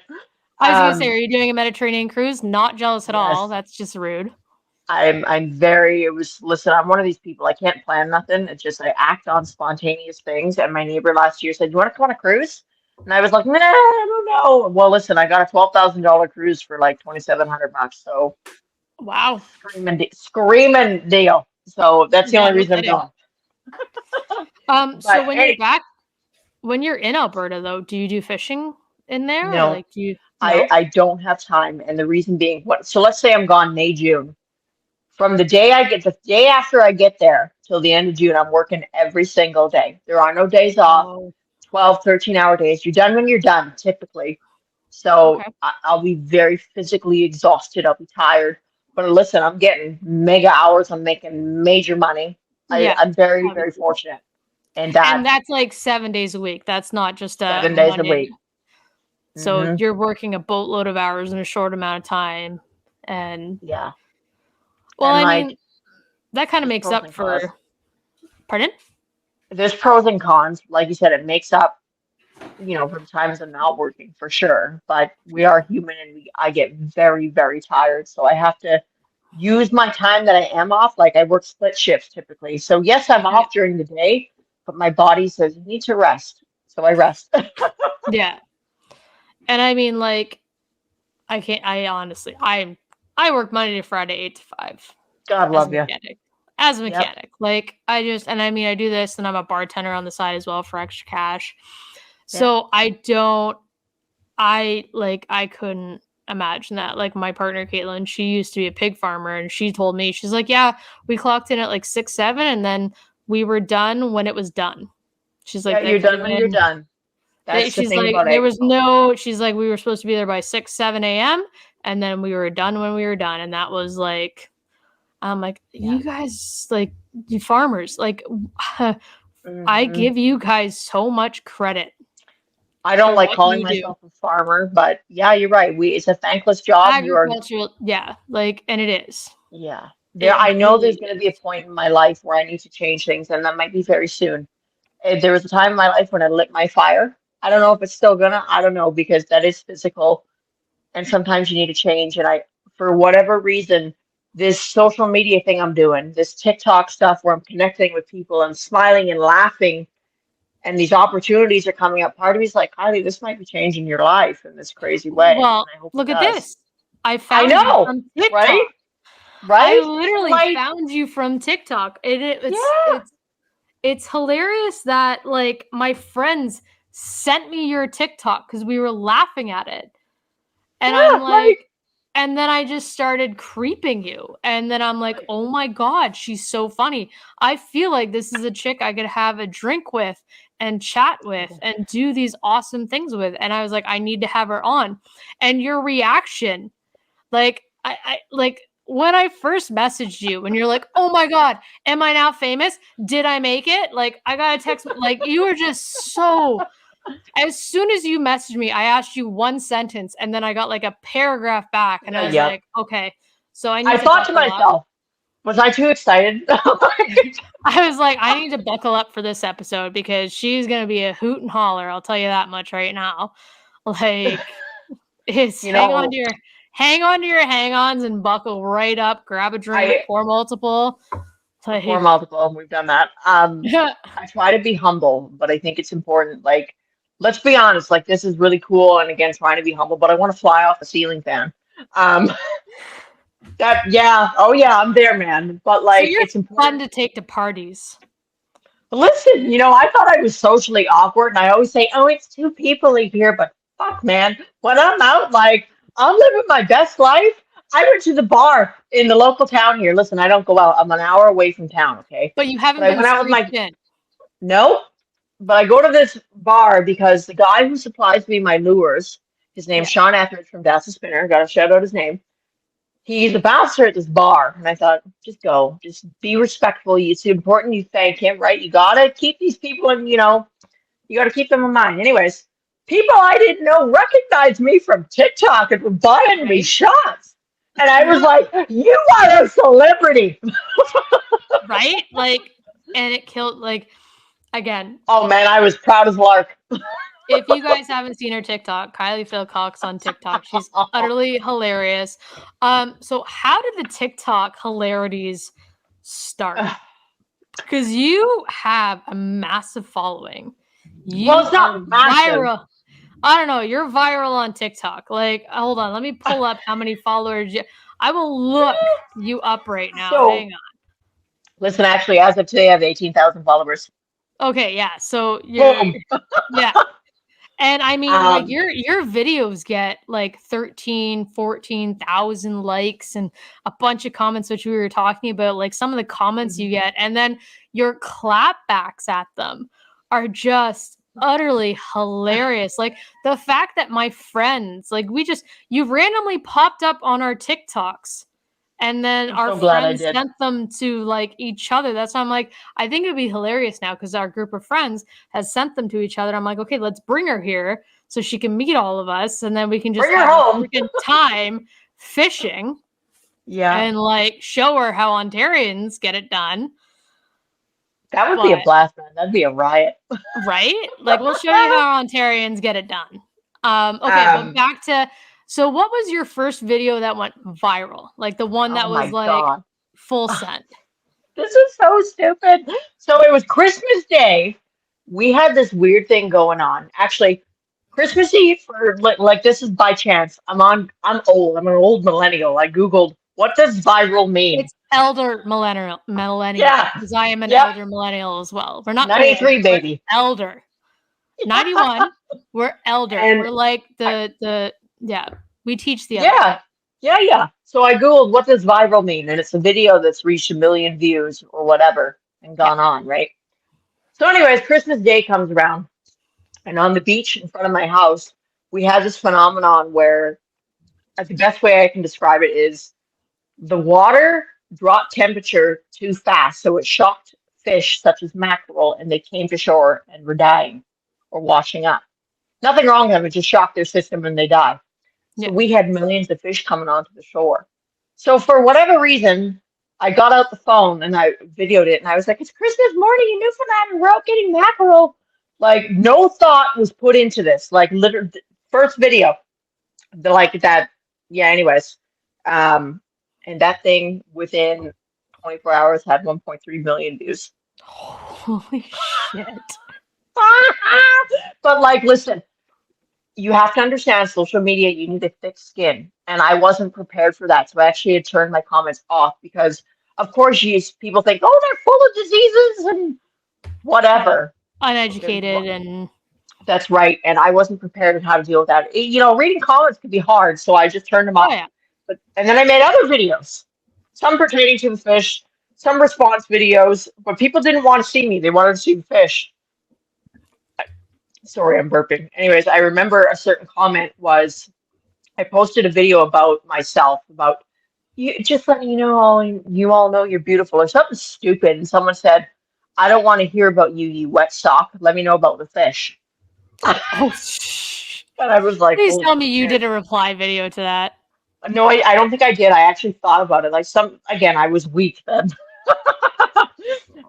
I was gonna say, Um, are you doing a Mediterranean cruise? Not jealous at all. yes, That's just rude. I'm very, it was, listen, I'm one of these people, I can't plan nothing. It's just I act on spontaneous things. And my neighbor last year said, "You want to go on a cruise?" And I was like, "Nah, I don't know." Well, listen, I got a $12,000 cruise for like 2,700 bucks. So Wow. screaming deal. So that's the Yeah, only no reason I'm kidding. going. So But hey, when you're in Alberta though, do you do fishing in there or no, like do you I, no? I don't have time. And the reason being, what, so let's say I'm gone May, June. From the day after I get there till the end of June, I'm working every single day. There are no days off, Oh, 12, 13-hour days. You're done when you're done, typically. So okay. I'll be very physically exhausted. I'll be tired. But listen, I'm getting mega hours. I'm making major money. Yeah, I'm very, very obviously. fortunate in that And that's like 7 days a week. That's not just a 7 days a Monday. week. So Hmm. you're working a boatload of hours in a short amount of time. And Yeah. well, And I like, mean, that kind of there's makes pros up and cons. for, pardon? There's pros and cons. Like you said, it makes up, from times I'm not working for sure. But we are human and I get very, very tired. So I have to use my time that I am off. Like I work split shifts typically. So yes, I'm Yeah. off during the day, but my body says you need to rest. So I rest. Yeah. And I mean, like, I can't, I honestly, I work Monday to Friday, 8 to 5 God as a love you. mechanic. As a Yep. mechanic. Like, and I mean, I do this and I'm a bartender on the side as well for extra cash. Yep. So I couldn't imagine that. Like my partner Caitlin, she used to be a pig farmer and she told me, she's like, yeah, we clocked in at like 6, 7 and then we were done when it was done. She's Yeah, like, that you're could done have when you're been done. That's the she's thing like, about there was agriculture. no, she's like, we were supposed to be there by 6, 7 a.m. and then we were done when we were done. And that was like, I'm like, Yeah. you guys, like, you farmers, like, I Hmm. give you guys so much credit I don't for like what calling you do. myself a farmer, but yeah, you're right. It's a thankless job. You are Agricultural, yeah, like, and it is. Yeah. There, It I know there's really going to be a is. point in my life where I need to change things, and that might be very soon. There was a time in my life when I lit my fire. I don't know if it's still gonna, I don't know, because that is physical, and sometimes you need to change. And for whatever reason, this social media thing I'm doing, this TikTok stuff where I'm connecting with people and smiling and laughing, and these opportunities are coming up. Part of me is like, Kylie, this might be changing your life in this crazy way, Well, and I hope it look at does. this. I I found you know, from right? TikTok. I Right? So literally like, found you from TikTok. yeah, It's hilarious that like my friends sent me your TikTok because we were laughing at it. And I'm yeah, like, like, and then I just started creeping you. And then I'm like, like, oh my God, she's so funny. I feel like this is a chick I could have a drink with and chat with and do these awesome things with. And I was like, I need to have her on. And your reaction, like, I like when I first messaged you and you're like, oh my God, am I now famous? Did I make it? Like, I got a text, like, you were just so as soon as you messaged me, I asked you one sentence and then I got like a paragraph back and yeah, I was yeah. like, okay, so I I need to thought to buckle up. myself, was I too excited? I was like, I need to buckle up for this episode because she's gonna be a hoot and holler. I'll tell you that much right now. Like, it's You know, hang on to your hang-ons and buckle right up, grab a drink, I pour multiple. pour Like, multiple, we've done that. I try to be humble, but I think it's important. Like, let's be honest, like this is really cool, and again, trying to be humble, but I want to fly off a ceiling fan. Um, that yeah, oh yeah, I'm there, man. But so like, you're it's fun important. to take to parties. Listen, I thought I was socially awkward, and I always say, "Oh, it's too peoply here," but fuck, man, when I'm out, like I'm living my best life. I went to the bar in the local town here. Listen, I don't go out. I'm an hour away from town, okay? But you But haven't I been went out with screeched my in. no, but I go to this bar because the guy who supplies me my lures, his name's Yeah. Sean Etheridge from Das the Spinner. Got to shout out his name. He's a bouncer at this bar, and I thought, just go, just be respectful. It's important you thank him, right? You gotta keep these people in, you gotta keep them in mind. Anyways, people I didn't know recognized me from TikTok and were buying me Right. shots, and I was like, "You are a celebrity." Right? Like, and it killed, like, again, Oh man, I was proud as lark. if you guys haven't seen her TikTok, Kylee Philcox on TikTok, she's utterly hilarious. So how did the TikTok hilarities start? Because you have a massive following. Well, You it's are not massive. viral. I don't know. You're viral on TikTok. Like, hold on. Let me pull up how many followers you. I will look you up right now. So Hang listen, actually, as of today, I have 18,000 followers. on. Okay, yeah. So you're Boom. yeah. And I mean, like Um, your videos get like 13, 14,000 likes and a bunch of comments, which we were talking about, like some of the comments you get, and then your clapbacks at them are just utterly hilarious. Like the fact that my friends, like you randomly popped up on our TikToks and then I'm our so glad I friends did. sent them to like each other. That's why I'm like, I think it'd be hilarious now because our group of friends has sent them to each other. I'm like, okay, let's bring her here so she can meet all of us, and then we can just Bring her have a home. freaking time fishing Yeah, and like show her how Ontarians get it done. that would be a But blast, man. That'd be a riot. right, like we'll show you how Ontarians get it done. Okay, but um, back to so what was your first video that went viral? Like the one oh that was my like God. full send. This is so stupid. So it was Christmas Day. We had this weird thing going on. Actually, Christmas Eve for like this is by chance. I'm old. I'm an old millennial. I Googled what does viral mean? It's elder millennial, Yeah. because I am an Yep. elder millennial as well. We're not old, 93 we're baby. elder. 91, we're elder. And We're like I, the yeah, we teach the elderly. yeah. Yeah, yeah. So I Googled what does viral mean? And it's a video that's reached a million views or whatever and Yeah. gone on, right? So, anyways, Christmas Day comes around, and on the beach in front of my house, we had this phenomenon where the best way I can describe it is the water dropped temperature too fast, so it shocked fish such as mackerel, and they came to shore and were dying or washing up. Nothing wrong with them, it just shocked their system and they die. So Yeah. we had millions of fish coming onto the shore. So for whatever reason, I got out the phone and I videoed it, and I was like, "It's Christmas morning in Newfoundland, and we're out getting mackerel." Like no thought was put into this. Like literally, first video, like that. Yeah. Anyways, um, and that thing within 24 hours had 1.3 million views. Holy shit. But like, listen, you have to understand social media, you need a thick skin. And I wasn't prepared for that. So I actually had turned my comments off because, of course, people think, oh, they're full of diseases and whatever. Uneducated and. That's right. And I wasn't prepared on how to deal with that. Reading comments can be hard. So I just turned them off. Oh, yeah. And then I made other videos, some pertaining to the fish, some response videos, but people didn't want to see me. They wanted to see the fish. Sorry, I'm burping. Anyways, I remember a certain comment was I posted a video about myself, about you, just letting you all know you're beautiful or something stupid. And someone said, I don't want to hear about you, you wet sock. Let me know about the fish. Oh, and I was like, please tell me you did a reply video to that. No, I don't think I did. I actually thought about it. Like again, I was weak then.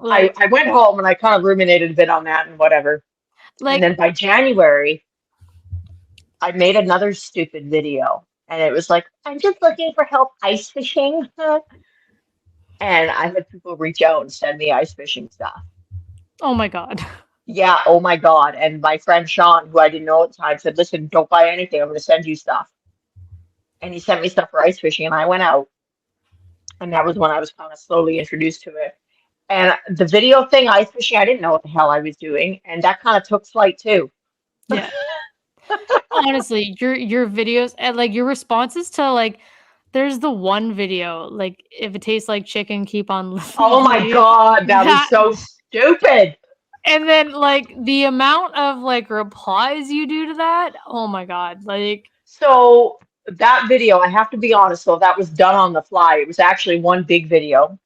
I went home and I kind of ruminated a bit on that and whatever. And then by January, I made another stupid video. And it was like, I'm just looking for help ice fishing. And I had people reach out and send me ice fishing stuff. Oh my God. Yeah, oh my God. And my friend Sean, who I didn't know at the time, said, listen, don't buy anything. I'm going to send you stuff. And he sent me stuff for ice fishing, and I went out. And that was when I was kind of slowly introduced to it. And the video thing, ice fishing, I didn't know what the hell I was doing. And that kind of took flight too. Yeah. Honestly, your videos and like your responses to like there's the one video, like if it tastes like chicken, keep on listening. Oh my God, that was so stupid. And then like the amount of like replies you do to that, oh my God. Like so that video, I have to be honest, so that was done on the fly. It was actually one big video.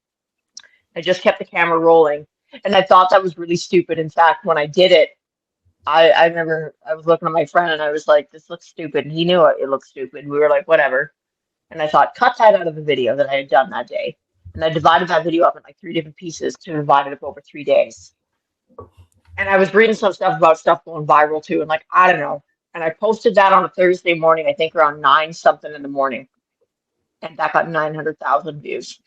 I just kept the camera rolling. And I thought that was really stupid. In fact, when I did it, I remember I was looking at my friend and I was like, this looks stupid. And he knew it looked stupid. We were like, whatever. And I thought, cut that out of the video that I had done that day. And I divided that video up in like 3 different pieces to divide it up over 3 days. And I was reading some stuff about stuff going viral too. And like, I don't know. And I posted that on a Thursday morning, I think around 9 something in the morning. And that got 900,000 views.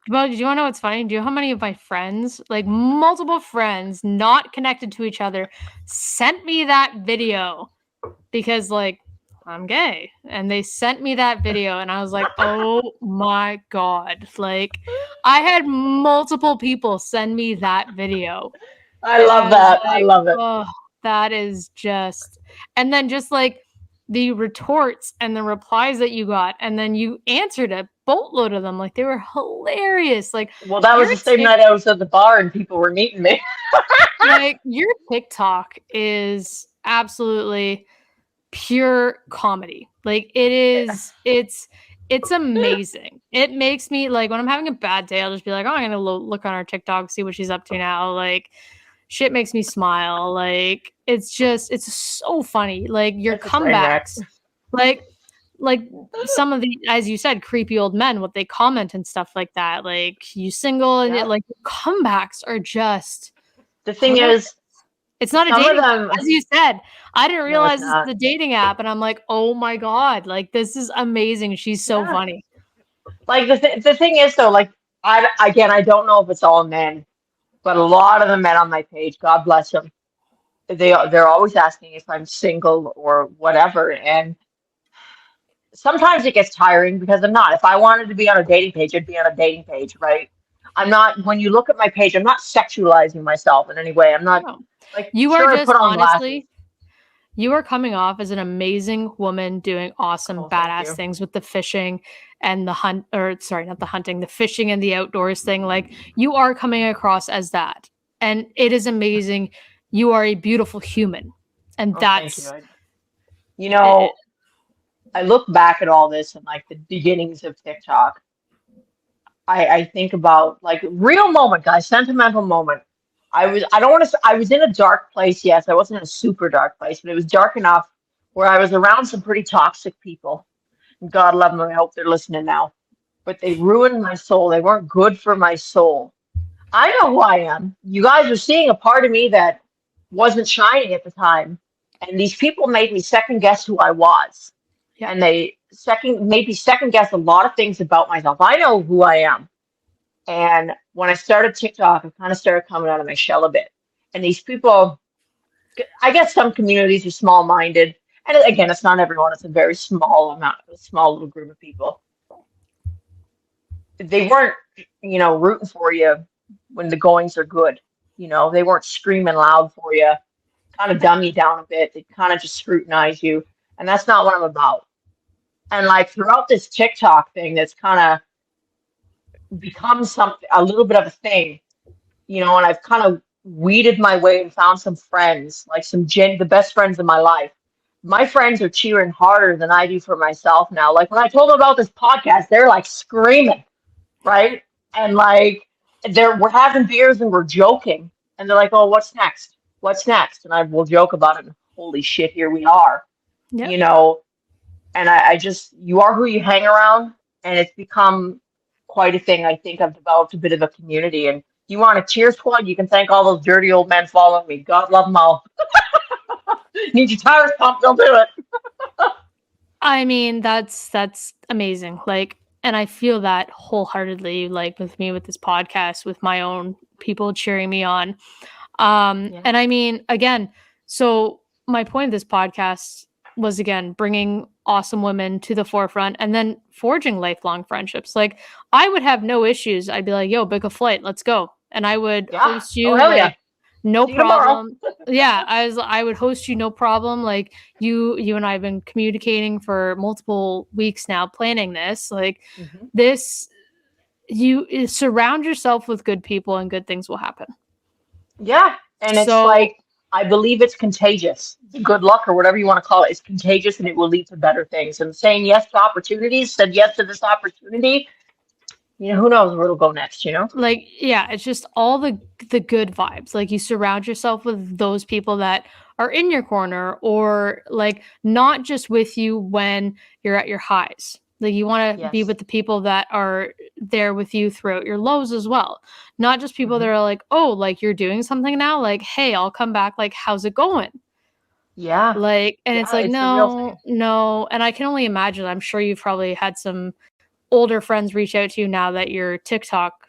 Well, do you want to know what's funny? Do you know how many of my friends, like multiple friends, not connected to each other, sent me that video because, like, I'm gay, and they sent me that video, and I was like, oh my God! Like, I had multiple people send me that video. I love that. Like, I love it. Oh, that is just, and then just like the retorts and the replies that you got, and then you answered a boatload of them. Like they were hilarious. Like, well, that was the same night I was at the bar and people were meeting me. Like your TikTok is absolutely pure comedy. Like it is, it's amazing. It makes me like when I'm having a bad day, I'll just be like, oh, I'm gonna look on our TikTok, see what she's up to now. Like shit makes me smile. Like it's so funny. Like your comebacks, like some of the, as you said, creepy old men, what they comment and stuff like that. Like you single and it, like comebacks are just. The thing is, it's not a dating app, as you said. I didn't realize it's a dating app, and I'm like, oh my God, like this is amazing. She's so funny. Like the thing is though, like I don't know if it's all men, but a lot of the men on my page, God bless them, they're always asking if I'm single or whatever, and sometimes it gets tiring because I'm not. If I wanted to be on a dating page, I'd be on a dating page, right? I'm not. When you look at my page, I'm not sexualizing myself in any way. I'm not. Like you are just honestly. You are coming off as an amazing woman doing awesome, badass things with the fishing and the hunt, or sorry, not the hunting, the fishing and the outdoors thing. Like you are coming across as that, and it is amazing. You are a beautiful human, and that's. You know, I look back at all this and like the beginnings of TikTok. I think about like real moment, guys, sentimental moment. I was in a dark place. Yes, I wasn't in a super dark place, but it was dark enough where I was around some pretty toxic people. God love them. I hope they're listening now. but they ruined my soul. They weren't good for my soul. I know who I am. You guys are seeing a part of me that wasn't shining at the time. And these people made me second guess who I was. Yeah. And they made me second guess a lot of things about myself. I know who I am. And when I started TikTok, I kind of started coming out of my shell a bit. And these people, I guess some communities are small-minded. And again, it's not everyone. It's a very small little group of people. They weren't, rooting for you when the goings are good. They weren't screaming loud for you, kind of dumb you down a bit. They kind of just scrutinize you. And that's not what I'm about. And like throughout this TikTok thing, that's kind of become a little bit of a thing, and I've kind of weeded my way and found some friends, like the best friends in my life. My friends are cheering harder than I do for myself now. Like when I told them about this podcast, they're like screaming, right? And like we're having beers and we're joking, and they're like, "Oh, what's next? What's next?" And I will joke about it. And holy shit, here we are, Yep. And I just, you are who you hang around, and it's become quite a thing. I think I've developed a bit of a community, and you want a cheer squad, you can thank all those dirty old men following me. God love them all. Need your tires pumped, they'll do it. I mean, that's amazing. Like, and I feel that wholeheartedly, like with me with this podcast, with my own people cheering me on. And I mean, again, so my point of this podcast was again bringing awesome women to the forefront and then forging lifelong friendships. Like I would have no issues. I'd be like, "Yo, book a flight, let's go," and I would host you like no problem. Yeah, I would host you no problem. Like you and I have been communicating for multiple weeks now, planning this. Like this, you surround yourself with good people, and good things will happen. Yeah, and it's like I believe it's contagious. Good luck or whatever you want to call it. It's contagious, and it will lead to better things. And saying yes to opportunities, said yes to this opportunity. Who knows where it'll go next, Like, yeah, it's just all the good vibes. Like you surround yourself with those people that are in your corner or like not just with you when you're at your highs. Like you want to be with the people that are there with you throughout your lows as well. Not just people that are like, "Oh, like you're doing something now, like, hey, I'll come back, like how's it going?" Yeah. Like, and it's like, no. And I can only imagine, I'm sure you've probably had some older friends reach out to you now that your TikTok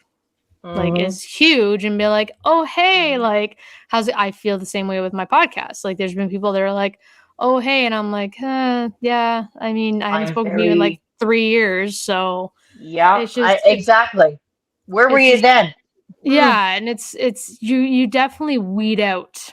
like is huge and be like, "Oh, hey, like how's it?" I feel the same way with my podcast. Like there's been people that are like, "Oh, hey," and I'm like, yeah, I mean, I haven't spoken to you in like 3 years, so yeah, it's just exactly. Where were you then? Yeah, and it's you definitely weed out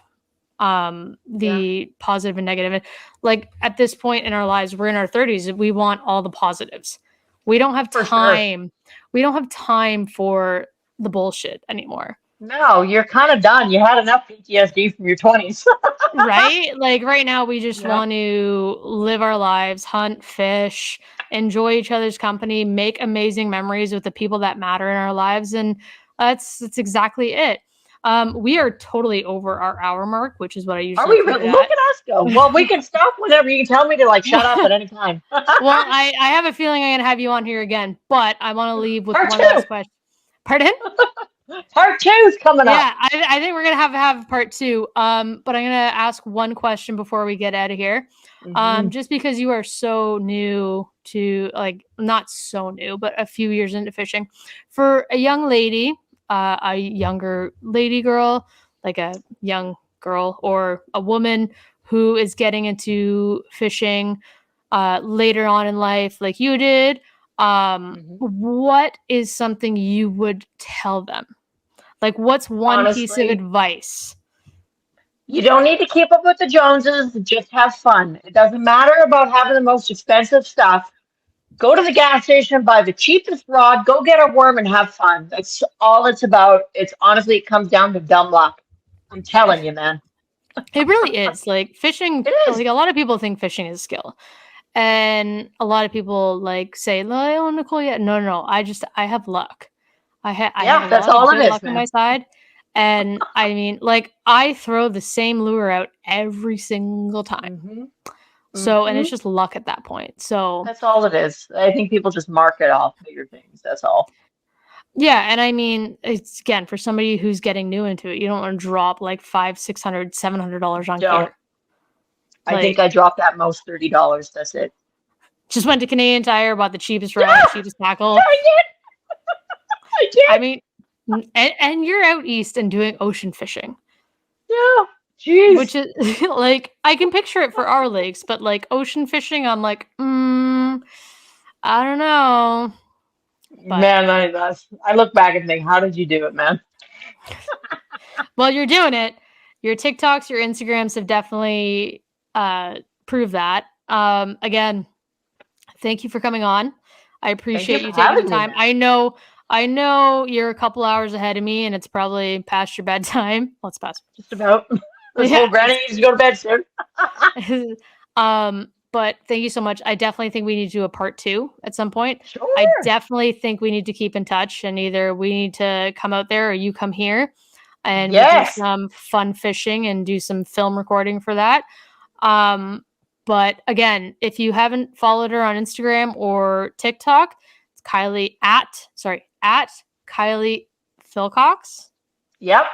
the positive and negative. And like at this point in our lives, we're in our 30s, we want all the positives. We don't have time. We don't have time for the bullshit anymore. No, you're kind of done. You had enough PTSD from your 20s. Right? Like right now we just want to live our lives, hunt, fish, enjoy each other's company, make amazing memories with the people that matter in our lives, and that's exactly it. We are totally over our hour mark, which is what I usually look at us go. Well, we can stop whenever. You can tell me to like shut up at any time. Well, I have a feeling I'm gonna have you on here again, but I want to leave with one last question. Pardon? Part 2 is coming up. Yeah, I think we're gonna have part 2. But I'm gonna ask one question before we get out of here. Just because you are so new to, like, not so new, but a few years into fishing, for a young lady, a younger lady girl, like a young girl or a woman who is getting into fishing later on in life, like you did, what is something you would tell them? Like, what's one piece of advice? You don't need to keep up with the Joneses. Just have fun. It doesn't matter about having the most expensive stuff. Go to the gas station, buy the cheapest rod, go get a worm and have fun. That's all it's about. It's honestly, it comes down to dumb luck. I'm telling you, man. It really is. Like fishing, like a lot of people think fishing is skill. And a lot of people like say, "Oh, Nicole, yeah." No. I have luck. I have that's all it is, luck on my side. And I mean, like I throw the same lure out every single time. So, and Hmm. it's just luck at that point. So, That's all it is. I think people just market off bigger things. That's all. yeah, and I mean, it's again for somebody who's getting new into it, you don't want to drop like $500, $600, $700 on Don't. gear. I think Like, I dropped at most $30. That's it. just went to Canadian Tire, bought the cheapest Yeah, rod, cheapest tackle. I did. I I did. mean, and you're out east and doing ocean fishing, Yeah. which Jeez. is like I can picture it for our lakes, but like ocean fishing, I'm like, I don't know. But Man, I look back and think, how did you do it, man? well, you're doing it. Your TikToks, your Instagrams have definitely proved that. Again, thank you for coming on. I Thank you appreciate for you taking the having me, time. man. I know you're a couple hours ahead of me and it's probably past your bedtime. Let's pass. Just about. This whole Yeah. granny needs to go to bed soon. But thank you so much. I definitely think we need to do a part 2 at some point. I Sure. definitely think we need to keep in touch and either we need to come out there or you come here and we do Yes. some fun fishing and do some film recording for that. But again, if you haven't followed her on Instagram or TikTok, it's at Kylee Philcox. Yep.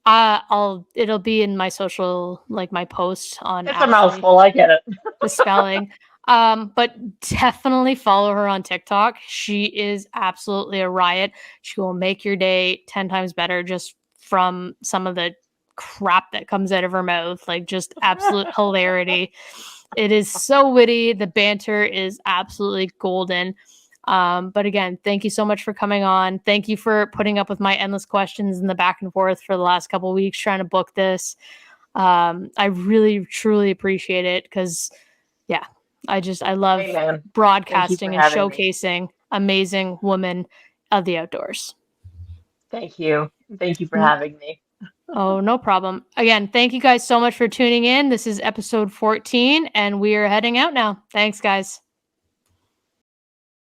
It'll be in my social, like my post on It's a actually mouthful. I get it. the spelling. But definitely follow her on TikTok. She is absolutely a riot. She will make your day 10 times better just from some of the crap that comes out of her mouth. Like just absolute hilarity. It is so witty. The banter is absolutely golden. But again, thank you so much for coming on. Thank you for putting up with my endless questions and the back and forth for the last couple of weeks trying to book this. I really truly appreciate it because yeah, I love Hey, man. Thank you for broadcasting and having me. showcasing amazing women of the outdoors. Thank you. Thank you for N- having me. Oh, no problem. Again, thank you guys so much for tuning in. This is episode 14 and we are heading out now. Thanks guys.